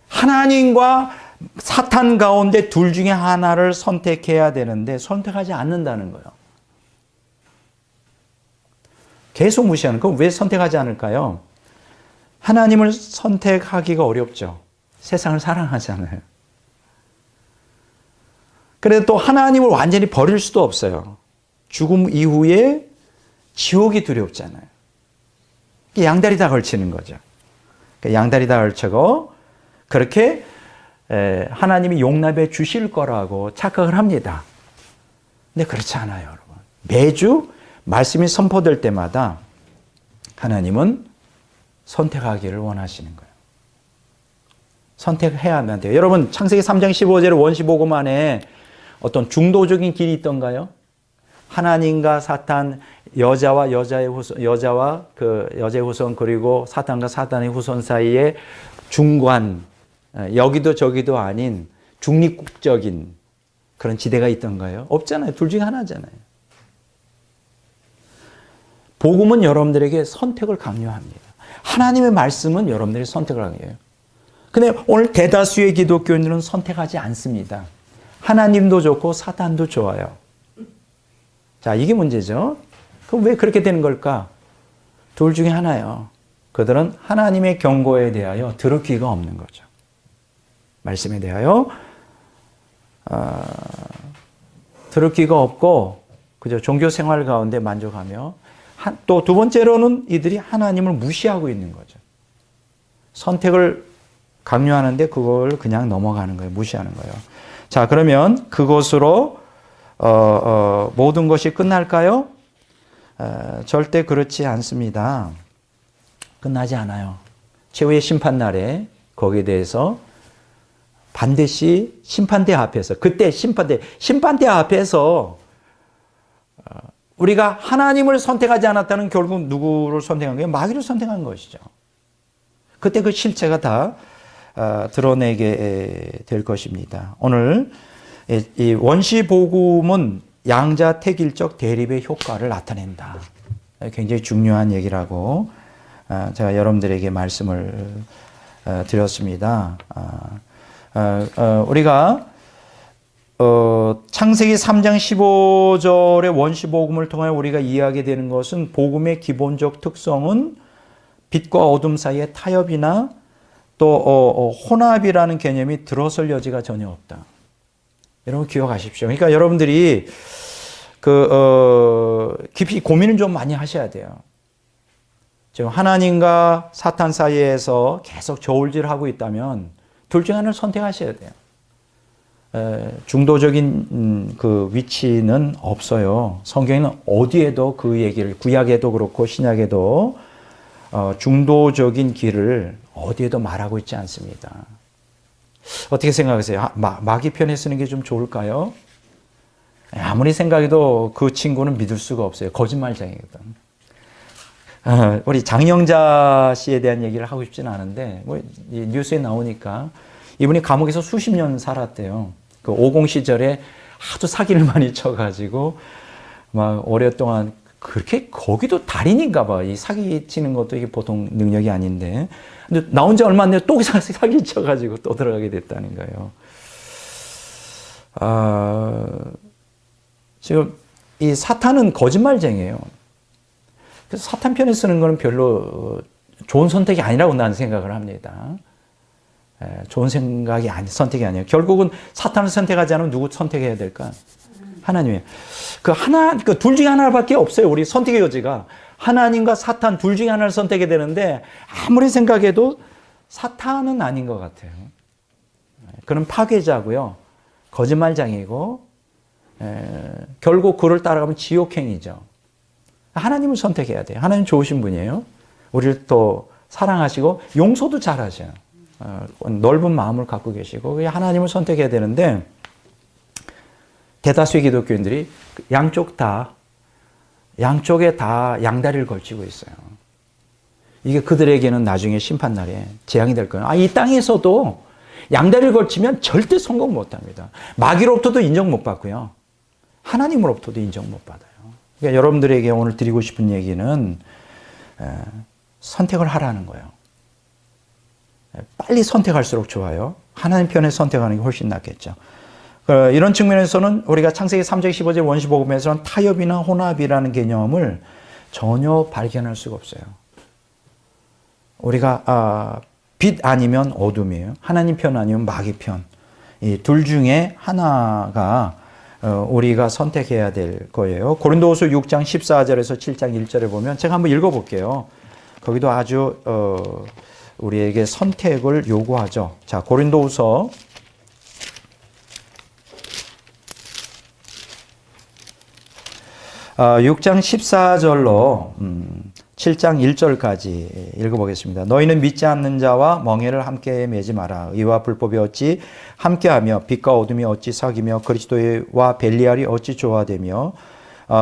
하나님과 사탄 가운데 둘 중에 하나를 선택해야 되는데 선택하지 않는다는 거예요. 계속 무시하는. 그럼 왜 선택하지 않을까요? 하나님을 선택하기가 어렵죠. 세상을 사랑하잖아요. 그래도 또 하나님을 완전히 버릴 수도 없어요. 죽음 이후에 지옥이 두렵잖아요. 양다리 다 걸치는 거죠. 양다리 다 걸치고 그렇게 하나님이 용납해 주실 거라고 착각을 합니다. 근데 그렇지 않아요, 여러분. 매주 말씀이 선포될 때마다 하나님은 선택하기를 원하시는 거예요. 선택해야만 돼요. 여러분, 창세기 3장 15절의 원시복음 안에 어떤 중도적인 길이 있던가요? 하나님과 사탄, 여자와 여자의 후손, 여자와 여자의 후손, 그리고 사탄과 사탄의 후손 사이에 중간, 여기도 저기도 아닌 중립국적인 그런 지대가 있던가요? 없잖아요. 둘 중에 하나잖아요. 복음은 여러분들에게 선택을 강요합니다. 하나님의 말씀은 여러분들이 선택을 강요해요. 근데 오늘 대다수의 기독교인들은 선택하지 않습니다. 하나님도 좋고 사탄도 좋아요. 자, 이게 문제죠. 그럼 왜 그렇게 되는 걸까? 둘 중에 하나예요. 그들은 하나님의 경고에 대하여 들을 귀가 없는 거죠. 말씀에 대하여 들을 귀가 없고 그저 종교 생활 가운데 만족하며 또 두 번째로는 이들이 하나님을 무시하고 있는 거죠. 선택을 강요하는데 그걸 그냥 넘어가는 거예요. 무시하는 거예요. 자, 그러면 그것으로 모든 것이 끝날까요? 절대 그렇지 않습니다. 끝나지 않아요. 최후의 심판날에 거기에 대해서 반드시 심판대 앞에서, 그때 심판대 앞에서 우리가 하나님을 선택하지 않았다는 결국 누구를 선택한 거예요? 마귀를 선택한 것이죠. 그때 그 실체가 다 드러내게 될 것입니다. 오늘 이 원시복음은 양자택일적 대립의 효과를 나타낸다. 굉장히 중요한 얘기라고 제가 여러분들에게 말씀을 드렸습니다. 우리가 창세기 3장 15절의 원시복음을 통해 우리가 이해하게 되는 것은 복음의 기본적 특성은 빛과 어둠 사이의 타협이나 또 혼합이라는 개념이 들어설 여지가 전혀 없다. 여러분 기억하십시오. 그러니까 여러분들이 깊이 고민을 좀 많이 하셔야 돼요. 지금 하나님과 사탄 사이에서 계속 저울질하고 있다면 둘 중 하나를 선택하셔야 돼요. 중도적인 그 위치는 없어요. 성경에는 어디에도 그 얘기를, 구약에도 그렇고 신약에도 중도적인 길을 어디에도 말하고 있지 않습니다. 어떻게 생각하세요? 마귀 편에 쓰는 게 좀 좋을까요? 아무리 생각해도 그 친구는 믿을 수가 없어요. 거짓말쟁이거든. 우리 장영자 씨에 대한 얘기를 하고 싶지는 않은데 뭐 뉴스에 나오니까 이분이 감옥에서 수십 년 살았대요. 그 50 시절에 하도 사기를 많이 쳐가지고 막 오랫동안 그렇게 거기도 달인인가 봐. 이 사기 치는 것도 이게 보통 능력이 아닌데. 근데 나온 지 얼마 안 돼서 또 사기 쳐가지고 또 들어가게 됐다는 거예요. 지금 이 사탄은 거짓말쟁이에요. 그래서 사탄 편에 쓰는 거는 별로 좋은 선택이 아니라고 나는 생각을 합니다. 좋은 선택이 아니에요. 결국은 사탄을 선택하지 않으면 누구 선택해야 될까? 하나님이에요. 그 둘 중에 하나밖에 없어요. 우리 선택의 여지가. 하나님과 사탄 둘 중에 하나를 선택해야 되는데 아무리 생각해도 사탄은 아닌 것 같아요. 그는 파괴자고요. 거짓말장이고 결국 그를 따라가면 지옥행이죠. 하나님을 선택해야 돼요. 하나님 좋으신 분이에요. 우리를 또 사랑하시고 용서도 잘하셔요. 넓은 마음을 갖고 계시고 하나님을 선택해야 되는데 대다수의 기독교인들이 양쪽에 다 양다리를 걸치고 있어요. 이게 그들에게는 나중에 심판날에 재앙이 될 거예요. 이 땅에서도 양다리를 걸치면 절대 성공 못 합니다. 마귀로부터도 인정 못 받고요. 하나님으로부터도 인정 못 받아요. 그러니까 여러분들에게 오늘 드리고 싶은 얘기는 선택을 하라는 거예요. 빨리 선택할수록 좋아요. 하나님 편에 선택하는 게 훨씬 낫겠죠. 이런 측면에서는 우리가 창세기 3장 15절 원시복음에서는 타협이나 혼합이라는 개념을 전혀 발견할 수가 없어요. 우리가 빛 아니면 어둠이에요. 하나님 편 아니면 마귀 편. 이 둘 중에 하나가 우리가 선택해야 될 거예요. 고린도후서 6장 14절에서 7장 1절에 보면 제가 한번 읽어볼게요. 거기도 아주 우리에게 선택을 요구하죠. 자, 고린도후서 6장 14절로 7장 1절까지 읽어보겠습니다. 너희는 믿지 않는 자와 멍에를 함께 매지 마라. 의와 불법이 어찌 함께하며 빛과 어둠이 어찌 사귀며 그리스도와 벨리알이 어찌 조화되며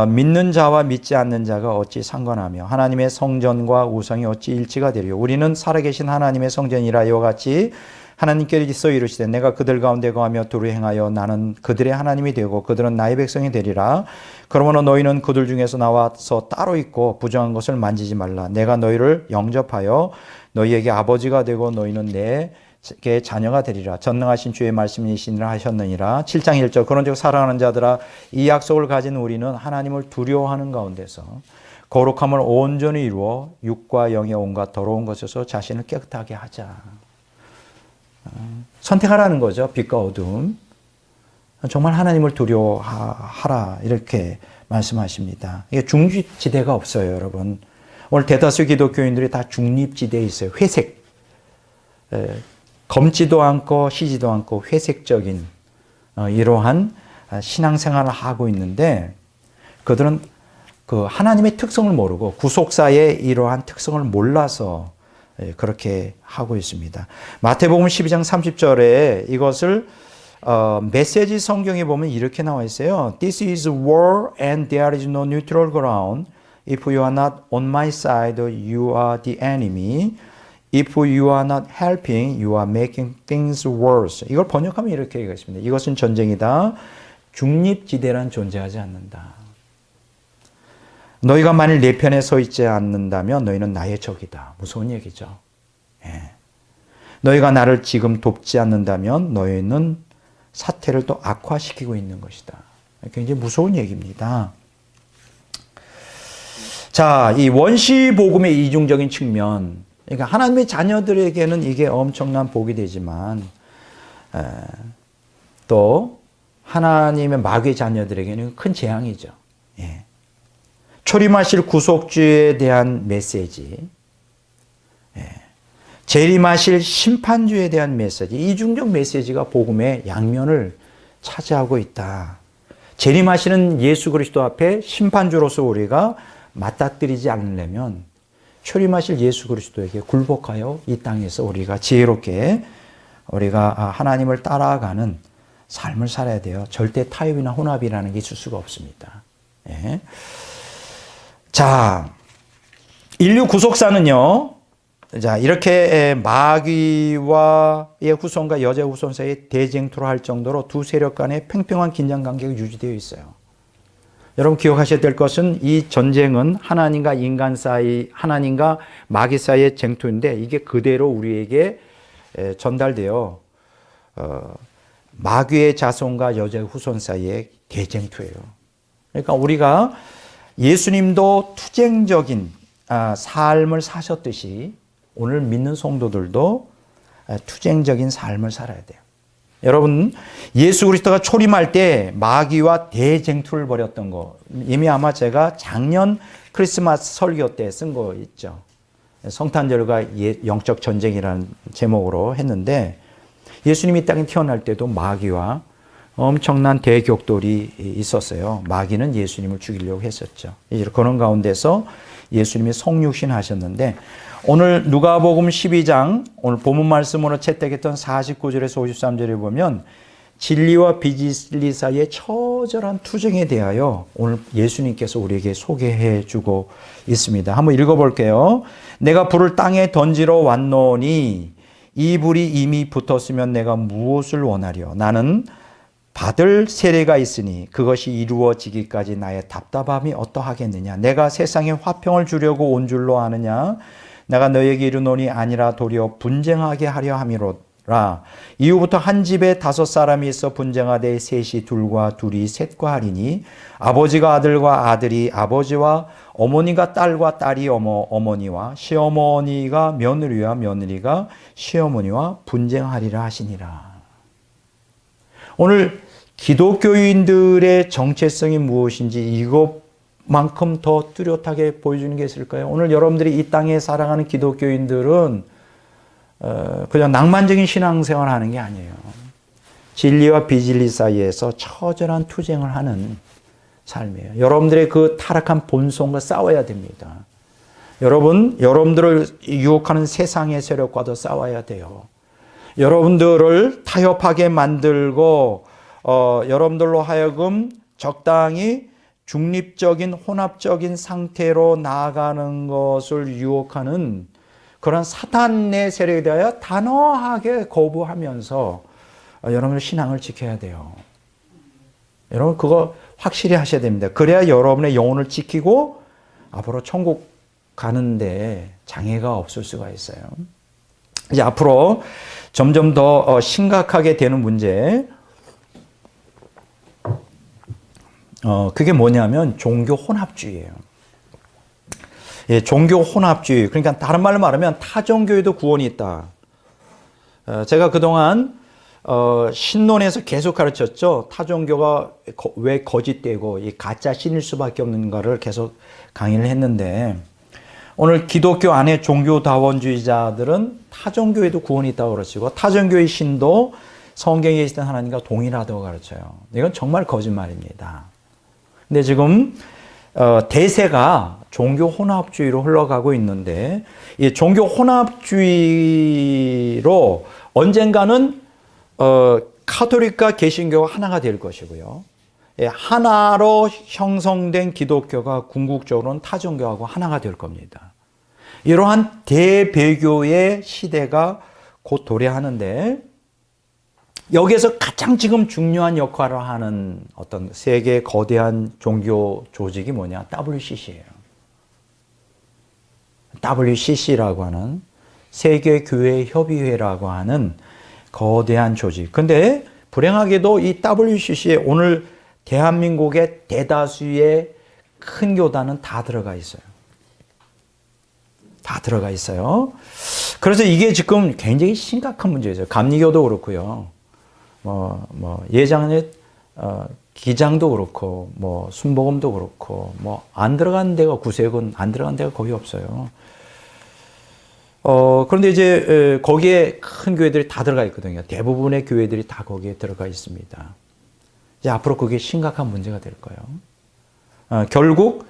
믿는 자와 믿지 않는 자가 어찌 상관하며 하나님의 성전과 우상이 어찌 일치가 되리요. 우리는 살아계신 하나님의 성전이라. 이와 같이 하나님께서 이르시되 내가 그들 가운데 거하며 두루 행하여 나는 그들의 하나님이 되고 그들은 나의 백성이 되리라. 그러므로 너희는 그들 중에서 나와서 따로 있고 부정한 것을 만지지 말라. 내가 너희를 영접하여 너희에게 아버지가 되고 너희는 내게 자녀가 되리라. 전능하신 주의 말씀이시니라 하셨느니라. 7장 1절 그런즉 사랑하는 자들아 이 약속을 가진 우리는 하나님을 두려워하는 가운데서 거룩함을 온전히 이루어 육과 영의 온갖 더러운 것에서 자신을 깨끗하게 하자. 선택하라는 거죠. 빛과 어둠. 정말 하나님을 두려워하라 이렇게 말씀하십니다. 이게 중립지대가 없어요, 여러분. 오늘 대다수 기독교인들이 다 중립지대에 있어요. 회색. 검지도 않고 시지도 않고 회색적인 이러한 신앙생활을 하고 있는데 그들은 그 하나님의 특성을 모르고 구속사의 이러한 특성을 몰라서 그렇게 하고 있습니다. 마태복음 12장 30절에 이것을 메시지 성경에 보면 이렇게 나와 있어요. This is war and there is no neutral ground. If you are not on my side, you are the enemy. If you are not helping, you are making things worse. 이걸 번역하면 이렇게 얘기했습니다. 이것은 전쟁이다. 중립지대란 존재하지 않는다. 너희가 만일 내 편에 서 있지 않는다면 너희는 나의 적이다. 무서운 얘기죠. 예. 너희가 나를 지금 돕지 않는다면 너희는 사태를 또 악화시키고 있는 것이다. 굉장히 무서운 얘기입니다. 자, 이 원시 복음의 이중적인 측면, 그러니까 하나님의 자녀들에게는 이게 엄청난 복이 되지만 또 하나님의 마귀의 자녀들에게는 큰 재앙이죠. 예. 초림하실 구속주에 대한 메시지, 재림하실 심판주에 대한 메시지, 이중적 메시지가 복음의 양면을 차지하고 있다. 재림하시는 예수 그리스도 앞에 심판주로서 우리가 맞닥뜨리지 않으려면 초림하실 예수 그리스도에게 굴복하여 이 땅에서 우리가 지혜롭게 우리가 하나님을 따라가는 삶을 살아야 돼요. 절대 타협이나 혼합이라는 게 있을 수가 없습니다. 예. 자, 인류 구속사는요, 자, 이렇게 마귀와의 후손과 여자의 후손 사이에 대쟁투를 할 정도로 두 세력 간의 팽팽한 긴장 관계가 유지되어 있어요. 여러분 기억하셔야 될 것은 이 전쟁은 하나님과 인간 사이, 하나님과 마귀 사이의 쟁투인데 이게 그대로 우리에게 전달되어 마귀의 자손과 여자의 후손 사이의 대쟁투예요. 그러니까 우리가 예수님도 투쟁적인 삶을 사셨듯이 오늘 믿는 성도들도 투쟁적인 삶을 살아야 돼요. 여러분, 예수 그리스도가 초림할 때 마귀와 대쟁투를 벌였던 거 이미 아마 제가 작년 크리스마스 설교 때 쓴 거 있죠. 성탄절과 영적 전쟁이라는 제목으로 했는데 예수님이 땅에 태어날 때도 마귀와 엄청난 대격돌이 있었어요. 마귀는 예수님을 죽이려고 했었죠. 그런 가운데서 예수님이 성육신 하셨는데 오늘 누가복음 12장 오늘 본문 말씀으로 채택했던 49절에서 53절에 보면 진리와 비진리 사이의 처절한 투쟁에 대하여 오늘 예수님께서 우리에게 소개해 주고 있습니다. 한번 읽어볼게요. 내가 불을 땅에 던지러 왔노니 이 불이 이미 붙었으면 내가 무엇을 원하려? 나는 받을 세례가 있으니 그것이 이루어지기까지 나의 답답함이 어떠하겠느냐. 내가 세상에 화평을 주려고 온 줄로 아느냐. 내가 너에게 이르노니 아니라 도리어 분쟁하게 하려 함이로라. 이후부터 한 집에 5사람이 있어 분쟁하되 셋이 둘과 둘이 셋과 하리니 아버지가 아들과 아들이 아버지와 어머니가 딸과 딸이 어머니와 시어머니가 며느리와 며느리가 시어머니와 분쟁하리라 하시니라. 오늘 기독교인들의 정체성이 무엇인지 이것만큼 더 뚜렷하게 보여주는 게 있을까요? 오늘 여러분들이 이 땅에 살아가는 기독교인들은 그냥 낭만적인 신앙생활을 하는 게 아니에요. 진리와 비진리 사이에서 처절한 투쟁을 하는 삶이에요. 여러분들의 그 타락한 본성과 싸워야 됩니다. 여러분들을 유혹하는 세상의 세력과도 싸워야 돼요. 여러분들을 타협하게 만들고 여러분들로 하여금 적당히 중립적인 혼합적인 상태로 나아가는 것을 유혹하는 그런 사탄의 세력에 대하여 단호하게 거부하면서 여러분의 신앙을 지켜야 돼요. 여러분 그거 확실히 하셔야 됩니다. 그래야 여러분의 영혼을 지키고 앞으로 천국 가는데 장애가 없을 수가 있어요. 이제 앞으로 점점 더 심각하게 되는 문제, 그게 뭐냐면 종교 혼합주의예요. 예, 종교 혼합주의. 그러니까 다른 말로 말하면 타종교에도 구원이 있다. 제가 그동안 신론에서 계속 가르쳤죠. 타종교가 왜 거짓되고 이 가짜 신일 수밖에 없는가를 계속 강의를 했는데, 오늘 기독교 안에 종교다원주의자들은 타종교에도 구원이 있다고 가르치고 타종교의 신도 성경에 있던 하나님과 동일하다고 가르쳐요. 이건 정말 거짓말입니다. 근데 지금 대세가 종교 혼합주의로 흘러가고 있는데, 이 종교 혼합주의로 언젠가는 카톨릭과 개신교가 하나가 될 것이고요. 하나로 형성된 기독교가 궁극적으로는 타종교하고 하나가 될 겁니다. 이러한 대배교의 시대가 곧 도래하는데, 여기에서 가장 지금 중요한 역할을 하는 어떤 세계 거대한 종교 조직이 뭐냐? WCC예요. WCC라고 하는 세계교회협의회라고 하는 거대한 조직. 근데 불행하게도 이 WCC에 오늘 대한민국의 대다수의 큰 교단은 다 들어가 있어요. 다 들어가 있어요. 그래서 이게 지금 굉장히 심각한 문제죠. 감리교도 그렇고요. 예장의 기장도 그렇고, 순복음도 그렇고, 안 들어간 데가 구세군 안 들어간 데가 거의 없어요. 그런데 이제 거기에 큰 교회들이 다 들어가 있거든요. 대부분의 교회들이 다 거기에 들어가 있습니다. 이제 앞으로 그게 심각한 문제가 될 거예요. 결국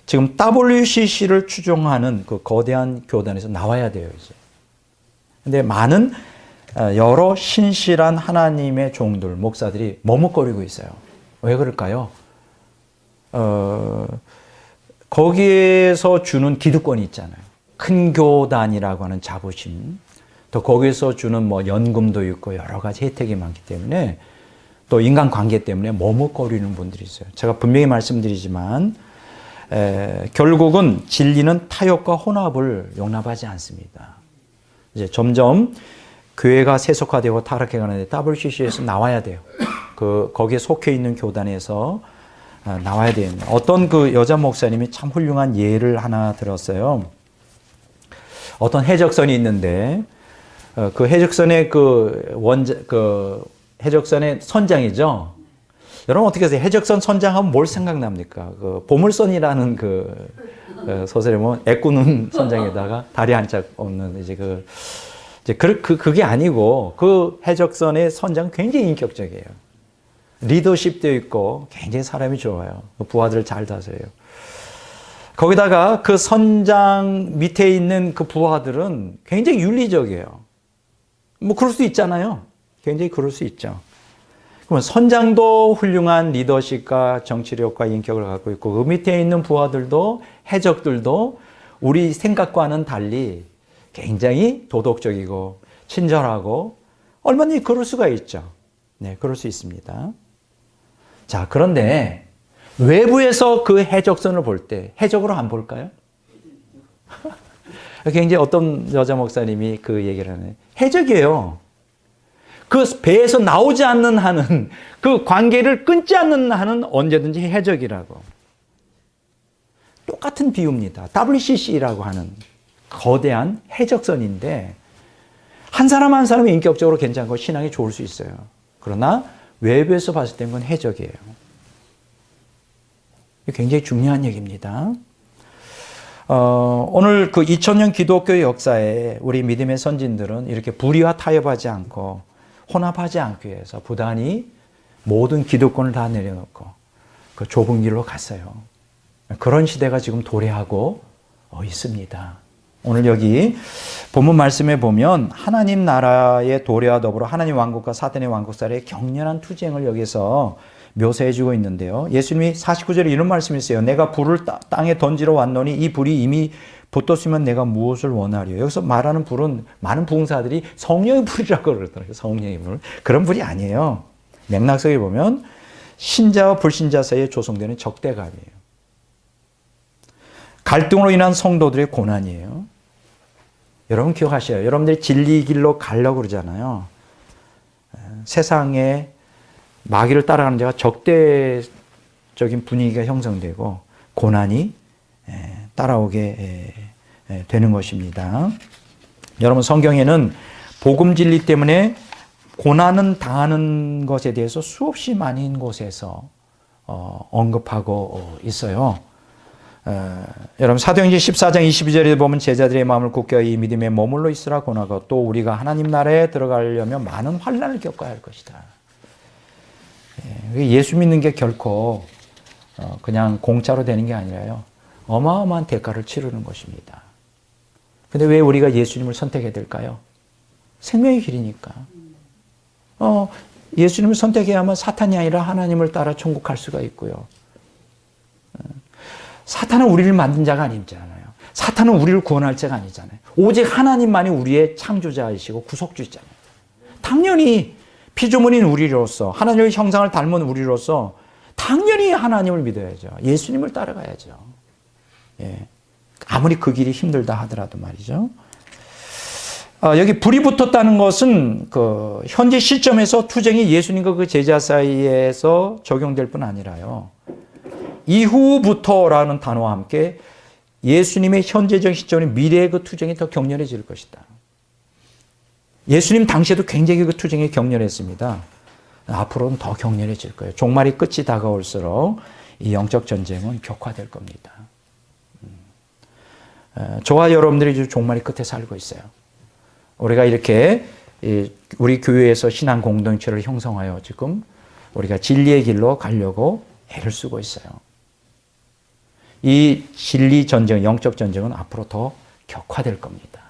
지금 WCC를 추종하는 그 거대한 교단에서 나와야 돼요, 이제. 근데 많은 여러 신실한 하나님의 종들, 목사들이 머뭇거리고 있어요. 왜 그럴까요? 거기에서 주는 기득권이 있잖아요. 큰 교단이라고 하는 자부심, 또 거기에서 주는 연금도 있고 여러 가지 혜택이 많기 때문에, 또 인간관계 때문에 머뭇거리는 분들이 있어요. 제가 분명히 말씀드리지만 결국은 진리는 타협과 혼합을 용납하지 않습니다. 이제 점점 교회가 세속화되고 타락해 가는데 WCC에서 나와야 돼요. 거기에 속해 있는 교단에서 나와야 됩니다. 어떤 그 여자 목사님이 참 훌륭한 예를 하나 들었어요. 어떤 해적선이 있는데 그 해적선의 해적선의 선장이죠. 여러분 어떻게 하세요? 해적선 선장하면 뭘 생각납니까? 보물선이라는 소설에 보면 애꾸는 선장에다가 다리 한 짝 없는 그게 아니고, 그 해적선의 선장은 굉장히 인격적이에요. 리더십도 있고 굉장히 사람이 좋아요. 부하들을 잘 다스려요. 거기다가 그 선장 밑에 있는 그 부하들은 굉장히 윤리적이에요. 그럴 수 있잖아요. 굉장히 그럴 수 있죠. 그러면 선장도 훌륭한 리더십과 정치력과 인격을 갖고 있고, 그 밑에 있는 부하들도, 해적들도 우리 생각과는 달리 굉장히 도덕적이고 친절하고 얼마나 그럴 수가 있죠. 네, 그럴 수 있습니다. 자, 그런데 외부에서 그 해적선을 볼 때 해적으로 안 볼까요? 굉장히 어떤 여자 목사님이 그 얘기를 하네요. 해적이에요. 그 배에서 나오지 않는 한은, 그 관계를 끊지 않는 한은 언제든지 해적이라고. 똑같은 비유입니다. WCC라고 하는 거대한 해적선인데, 한 사람 한 사람이 인격적으로 괜찮고 신앙이 좋을 수 있어요. 그러나 외부에서 봤을 땐 그건 해적이에요. 굉장히 중요한 얘기입니다. 오늘 그 2000년 기독교 역사에 우리 믿음의 선진들은 이렇게 불의와 타협하지 않고 혼합하지 않기 위해서 부단히 모든 기득권을 다 내려놓고 그 좁은 길로 갔어요. 그런 시대가 지금 도래하고 있습니다. 오늘 여기 본문 말씀에 보면 하나님 나라의 도래와 더불어 하나님 왕국과 사탄의 왕국 사이의 격렬한 투쟁을 여기서 묘사해 주고 있는데요. 예수님이 49절에 이런 말씀이 있어요. 내가 불을 땅에 던지러 왔노니 이 불이 이미 붙었으면 내가 무엇을 원하리요. 여기서 말하는 불은 많은 부흥사들이 성령의 불이라고 그러더라고요. 성령의 불. 그런 불이 아니에요. 맥락 속에 보면 신자와 불신자 사이에 조성되는 적대감이에요. 갈등으로 인한 성도들의 고난이에요. 여러분 기억하셔요. 여러분들이 진리 길로 가려고 그러잖아요. 세상에 마귀를 따라가는 자가 적대적인 분위기가 형성되고 고난이 따라오게 되는 것입니다. 여러분 성경에는 복음 진리 때문에 고난은 당하는 것에 대해서 수없이 많은 곳에서 언급하고 있어요. 여러분 사도행전 14장 22절에 보면 제자들의 마음을 굳게 이 믿음에 머물러 있으라 권하고 또 우리가 하나님 나라에 들어가려면 많은 환난을 겪어야 할 것이다. 예수 믿는 게 결코 그냥 공짜로 되는 게 아니라요. 어마어마한 대가를 치르는 것입니다. 근데 왜 우리가 예수님을 선택해야 될까요? 생명의 길이니까. 예수님을 선택해야만 사탄이 아니라 하나님을 따라 천국 갈 수가 있고요. 사탄은 우리를 만든 자가 아니잖아요. 사탄은 우리를 구원할 자가 아니잖아요. 오직 하나님만이 우리의 창조자이시고 구속주잖아요. 당연히 피조물인 우리로서 하나님의 형상을 닮은 우리로서 당연히 하나님을 믿어야죠. 예수님을 따라가야죠. 예. 아무리 그 길이 힘들다 하더라도 말이죠. 여기 불이 붙었다는 것은 그 현재 시점에서 투쟁이 예수님과 그 제자 사이에서 적용될 뿐 아니라요. 이후부터라는 단어와 함께 예수님의 현재적 시점인 미래의 그 투쟁이 더 격렬해질 것이다. 예수님 당시에도 굉장히 그 투쟁이 격렬했습니다. 앞으로는 더 격렬해질 거예요. 종말이 끝이 다가올수록 이 영적 전쟁은 격화될 겁니다. 저와 여러분들이 종말이 끝에 살고 있어요. 우리가 이렇게 우리 교회에서 신앙 공동체를 형성하여 지금 우리가 진리의 길로 가려고 애를 쓰고 있어요. 이 진리 전쟁, 영적 전쟁은 앞으로 더 격화될 겁니다.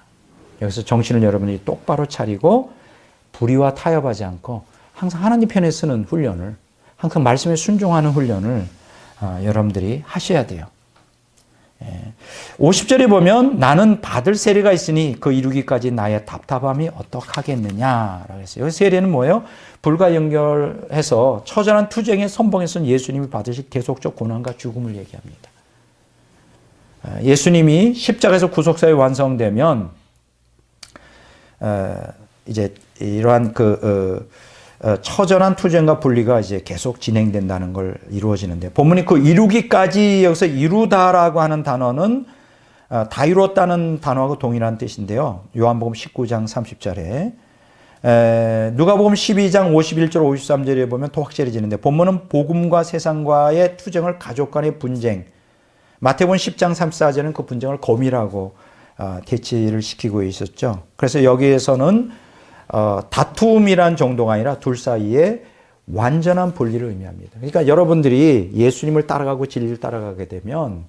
여기서 정신을 여러분이 똑바로 차리고 불의와 타협하지 않고 항상 하나님 편에 쓰는 훈련을, 항상 말씀에 순종하는 훈련을 여러분들이 하셔야 돼요. 50절에 보면 나는 받을 세례가 있으니 그 이루기까지 나의 답답함이 어떡하겠느냐라고 했어요. 여기 세례는 뭐예요? 불과 연결해서 처절한 투쟁의 선봉에서는 예수님이 받으실 계속적 고난과 죽음을 얘기합니다. 예수님이 십자가에서 구속사에 완성되면 이제 이러한 처절한 투쟁과 분리가 이제 계속 진행된다는 걸 이루어지는데 본문이 그 이루기까지 여기서 이루다라고 하는 단어는 다 이루었다는 단어하고 동일한 뜻인데요. 요한복음 19장 30절에 누가복음 12장 51절 53절에 보면 더 확실해지는데 본문은 복음과 세상과의 투쟁을 가족 간의 분쟁, 마태복음 10장 34절은 그 분쟁을 검이라고 대치를 시키고 있었죠. 그래서 여기에서는 다툼이란 정도가 아니라 둘 사이에 완전한 분리를 의미합니다. 그러니까 여러분들이 예수님을 따라가고 진리를 따라가게 되면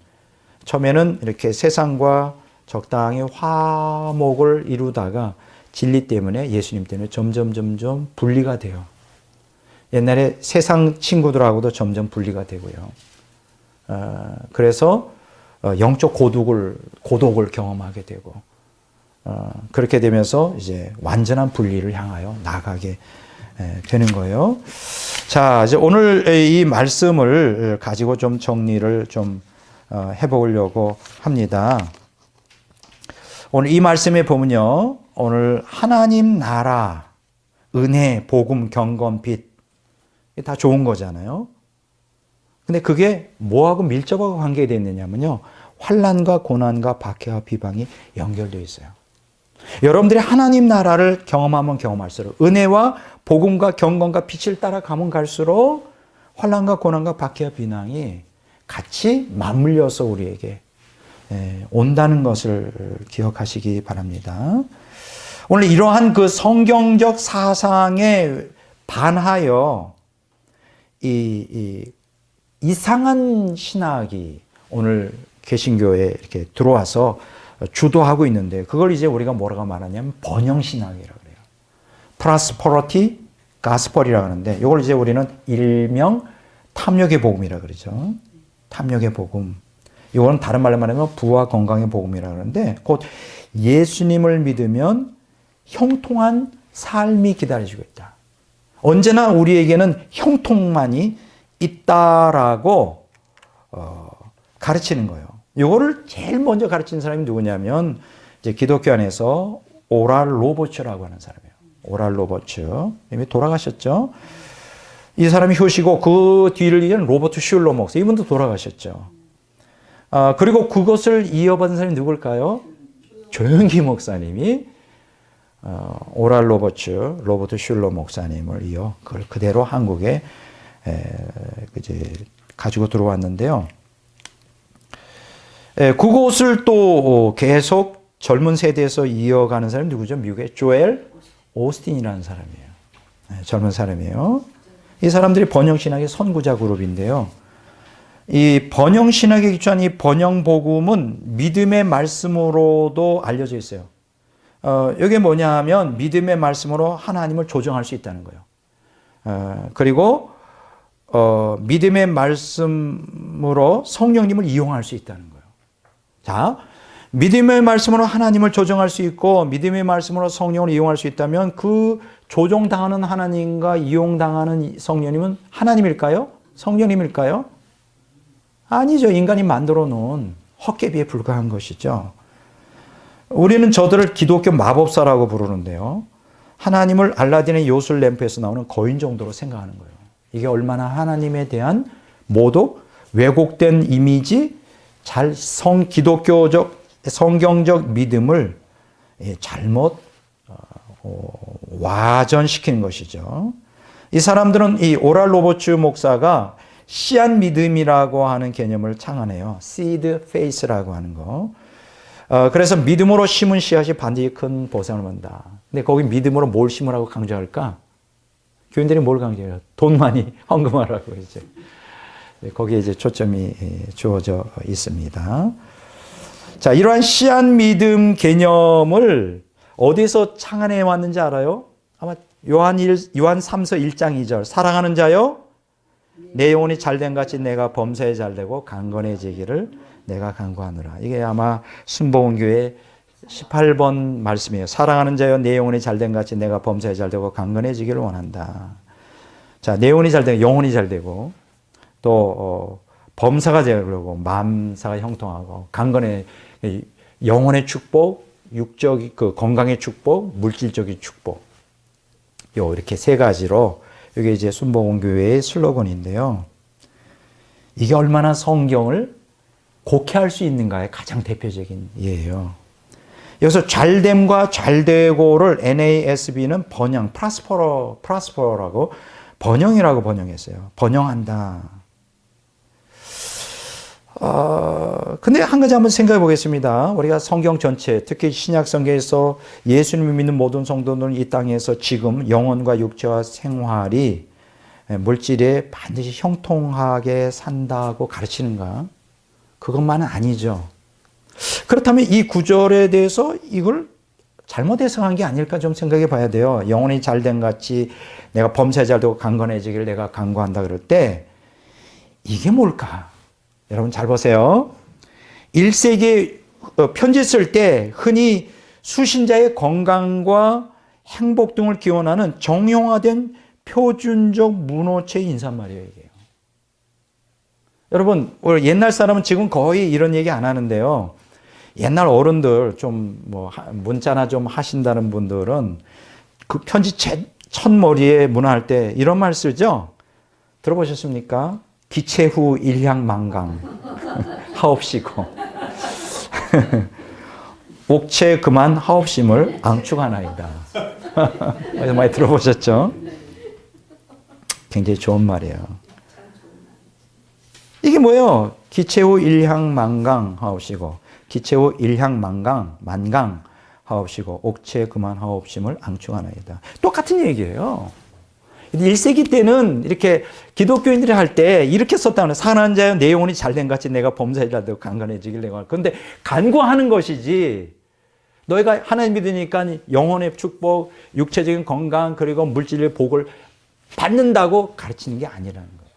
처음에는 이렇게 세상과 적당히 화목을 이루다가 진리 때문에 예수님 때문에 점점 분리가 돼요. 옛날에 세상 친구들하고도 점점 분리가 되고요. 그래서 영적 고독을 경험하게 되고 그렇게 되면서 이제 완전한 분리를 향하여 나가게 되는 거예요. 자, 이제 오늘 이 말씀을 가지고 좀 정리를 좀 해보려고 합니다. 오늘 이 말씀에 보면요, 오늘 하나님 나라, 은혜, 복음, 경건, 빛, 다 좋은 거잖아요. 근데 그게 뭐하고 밀접하게 관계되어 있느냐면요, 환난과 고난과 박해와 비방이 연결되어 있어요. 여러분들이 하나님 나라를 경험하면 경험할수록 은혜와 복음과 경건과 빛을 따라가면 갈수록 환난과 고난과 박해와 비난이 같이 맞물려서 우리에게 온다는 것을 기억하시기 바랍니다. 오늘 이러한 그 성경적 사상에 반하여 이 이상한 신학이 오늘 개신교에 이렇게 들어와서 주도하고 있는데 그걸 이제 우리가 뭐라고 말하냐면 번영신학이라고 그래요. 프라스퍼러티 가스펄이라고 하는데 이걸 이제 우리는 일명 탐욕의 복음이라고 그러죠. 탐욕의 복음. 이거는 다른 말로 말하면 부와 건강의 복음이라고 하는데 곧 예수님을 믿으면 형통한 삶이 기다려지고 있다. 언제나 우리에게는 형통만이 있다라고 가르치는 거예요. 이거를 제일 먼저 가르친 사람이 누구냐면 이제 기독교 안에서 오랄 로버츠라고 하는 사람이에요. 오랄 로버츠. 이미 돌아가셨죠. 이 사람이 효시고 그 뒤를 이은 로버트 슐러 목사. 이분도 돌아가셨죠. 그리고 그것을 이어받은 사람이 누굴까요? 조영기 목사님이 오랄 로버츠, 로버트 슐러 목사님을 이어 그걸 그대로 한국에 이제 가지고 들어왔는데요. 그것을 또 계속 젊은 세대에서 이어가는 사람이 누구죠? 미국의 조엘 오스틴이라는 사람이에요. 젊은 사람이에요. 이 사람들이 번영신학의 선구자 그룹인데요. 이 번영신학에 기초한 이 번영복음은 믿음의 말씀으로도 알려져 있어요. 이게 뭐냐 하면 믿음의 말씀으로 하나님을 조정할 수 있다는 거예요. 그리고 믿음의 말씀으로 성령님을 이용할 수 있다는 거예요. 자, 믿음의 말씀으로 하나님을 조정할 수 있고 믿음의 말씀으로 성령을 이용할 수 있다면 그 조종당하는 하나님과 이용당하는 성령님은 하나님일까요? 성령님일까요? 아니죠. 인간이 만들어 놓은 헛개비에 불과한 것이죠. 우리는 저들을 기독교 마법사라고 부르는데요. 하나님을 알라딘의 요술 램프에서 나오는 거인 정도로 생각하는 거예요. 이게 얼마나 하나님에 대한 모독, 왜곡된 이미지, 기독교적, 성경적 믿음을 잘못 와전시키는 것이죠. 이 사람들은 이 오랄 로버츠 목사가 씨앗 믿음이라고 하는 개념을 창안해요. seed faith라고 하는 거. 그래서 믿음으로 심은 씨앗이 반드시 큰 보상을 받는다. 근데 거기 믿음으로 뭘 심으라고 강조할까? 교인들이 뭘 강조해요? 돈 많이 헌금하라고 이제. 거기에 이제 초점이 주어져 있습니다. 자, 이러한 씨앗 믿음 개념을 어디서 창안해 왔는지 알아요? 아마 요한 3서 1장 2절. 사랑하는 자여, 내 영혼이 잘된 같이 내가 범사에 잘되고 강건해지기를 내가 간구하노라. 이게 아마 순복음교회 18번 말씀이에요. 사랑하는 자여, 내 영혼이 잘된 같이 내가 범사에 잘되고 강건해지기를 원한다. 자, 내 영혼이 잘되고 영혼이 잘되고 또 범사가 되려고 마음사가 형통하고 강건해 영혼의 축복, 육적 그 건강의 축복, 물질적인 축복. 요 이렇게 세 가지로 이게 이제 순복음교회의 슬로건인데요. 이게 얼마나 성경을 곡해할 수 있는가의 가장 대표적인 예예요. 여기서 잘됨과 잘되고를 NASB는 번영, 프라스퍼라고 번영이라고 번영했어요. 번영한다. 근데 한 가지 한번 생각해 보겠습니다. 우리가 성경 전체, 특히 신약 성경에서 예수님을 믿는 모든 성도들은 이 땅에서 지금 영혼과 육체와 생활이 물질에 반드시 형통하게 산다고 가르치는가? 그것만은 아니죠. 그렇다면 이 구절에 대해서 이걸 잘못 해석한 게 아닐까 좀 생각해 봐야 돼요. 영혼이 잘된 같이 내가 범사에 잘되고 강건해지기를 내가 간구한다 그럴 때 이게 뭘까? 여러분 잘 보세요. 1세기 편지 쓸 때 흔히 수신자의 건강과 행복 등을 기원하는 정형화된 표준적 문어체 인사말이에요. 이게요. 여러분 옛날 사람은 지금 거의 이런 얘기 안 하는데요. 옛날 어른들 좀 뭐 문자나 좀 하신다는 분들은 그 편지 첫 머리에 문화할 때 이런 말 쓰죠. 들어보셨습니까? 기체 후 일향만강 하옵시고 옥체 그만 하옵심을 앙축하나이다. 많이 들어보셨죠? 굉장히 좋은 말이에요. 이게 뭐예요? 기체 후 일향만강 하옵시고 기체 후 일향만강 만강 하옵시고 옥체 그만 하옵심을 앙축하나이다. 똑같은 얘기예요. 1세기 때는 이렇게 기독교인들이 할 때 이렇게 썼다는 거예요. 사랑하는 자여 내 영혼이 잘된 같이 내가 범사이라도 강건해지길 내가. 그런데 간구하는 것이지 너희가 하나님 믿으니까 영혼의 축복, 육체적인 건강 그리고 물질의 복을 받는다고 가르치는 게 아니라는 거예요.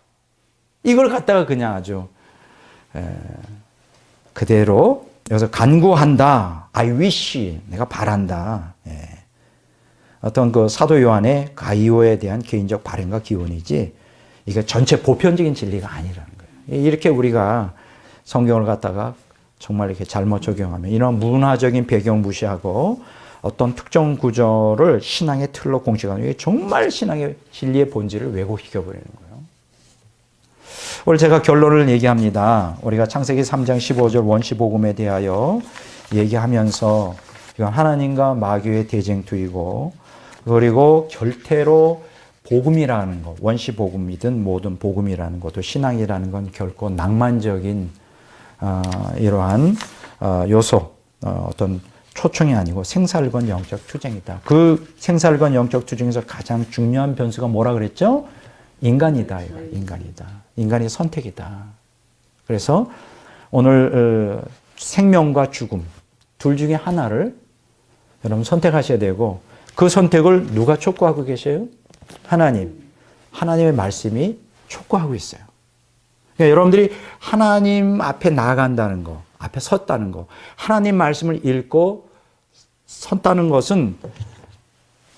이걸 갖다가 그냥 아주 그대로 여기서 간구한다. I wish. 내가 바란다. 어떤 그 사도 요한의 가이오에 대한 개인적 바램과 기원이지 이게 전체 보편적인 진리가 아니라는 거예요. 이렇게 우리가 성경을 갖다가 정말 이렇게 잘못 적용하면 이런 문화적인 배경 무시하고 어떤 특정 구조를 신앙의 틀로 공식하는 게 정말 신앙의 진리의 본질을 왜곡시켜버리는 거예요. 오늘 제가 결론을 얘기합니다. 우리가 창세기 3장 15절 원시복음에 대하여 얘기하면서 이건 하나님과 마귀의 대쟁투이고 그리고 결태로 복음이라는 것, 원시복음이든 모든 복음이라는 것도 신앙이라는 건 결코 낭만적인 이러한 요소, 어떤 초청이 아니고 생살건 영적 투쟁이다. 그 생살건 영적 투쟁에서 가장 중요한 변수가 뭐라 그랬죠? 인간이다. 인간이다. 인간의 선택이다. 그래서 오늘 생명과 죽음 둘 중에 하나를 여러분 선택하셔야 되고 그 선택을 누가 촉구하고 계세요? 하나님. 하나님의 말씀이 촉구하고 있어요. 그러니까 여러분들이 하나님 앞에 나아간다는 거, 앞에 섰다는 거, 하나님 말씀을 읽고 섰다는 것은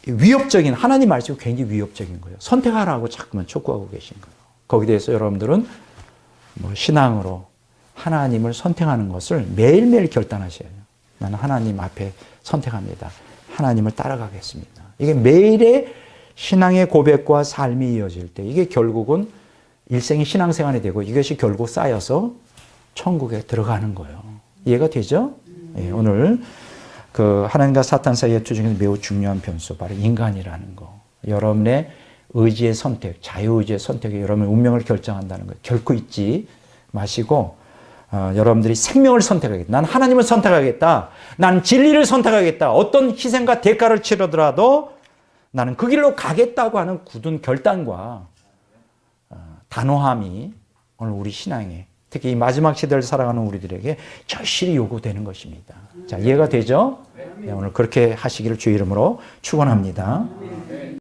위협적인, 하나님 말씀이 굉장히 위협적인 거예요. 선택하라고 자꾸만 촉구하고 계신 거예요. 거기에 대해서 여러분들은 신앙으로 하나님을 선택하는 것을 매일매일 결단하셔야 해요. 나는 하나님 앞에 선택합니다. 하나님을 따라가겠습니다. 이게 매일의 신앙의 고백과 삶이 이어질 때 이게 결국은 일생의 신앙생활이 되고 이것이 결국 쌓여서 천국에 들어가는 거예요. 이해가 되죠? 예, 오늘 그 하나님과 사탄 사이의 투쟁에서 매우 중요한 변수 바로 인간이라는 거. 여러분의 의지의 선택, 자유의지의 선택이 여러분의 운명을 결정한다는 거 결코 잊지 마시고 여러분들이 생명을 선택하겠다. 난 하나님을 선택하겠다. 난 진리를 선택하겠다. 어떤 희생과 대가를 치르더라도 나는 그 길로 가겠다고 하는 굳은 결단과 단호함이 오늘 우리 신앙에 특히 이 마지막 시대를 살아가는 우리들에게 절실히 요구되는 것입니다. 자, 이해가 되죠? 네, 오늘 그렇게 하시기를 주의 이름으로 축원합니다.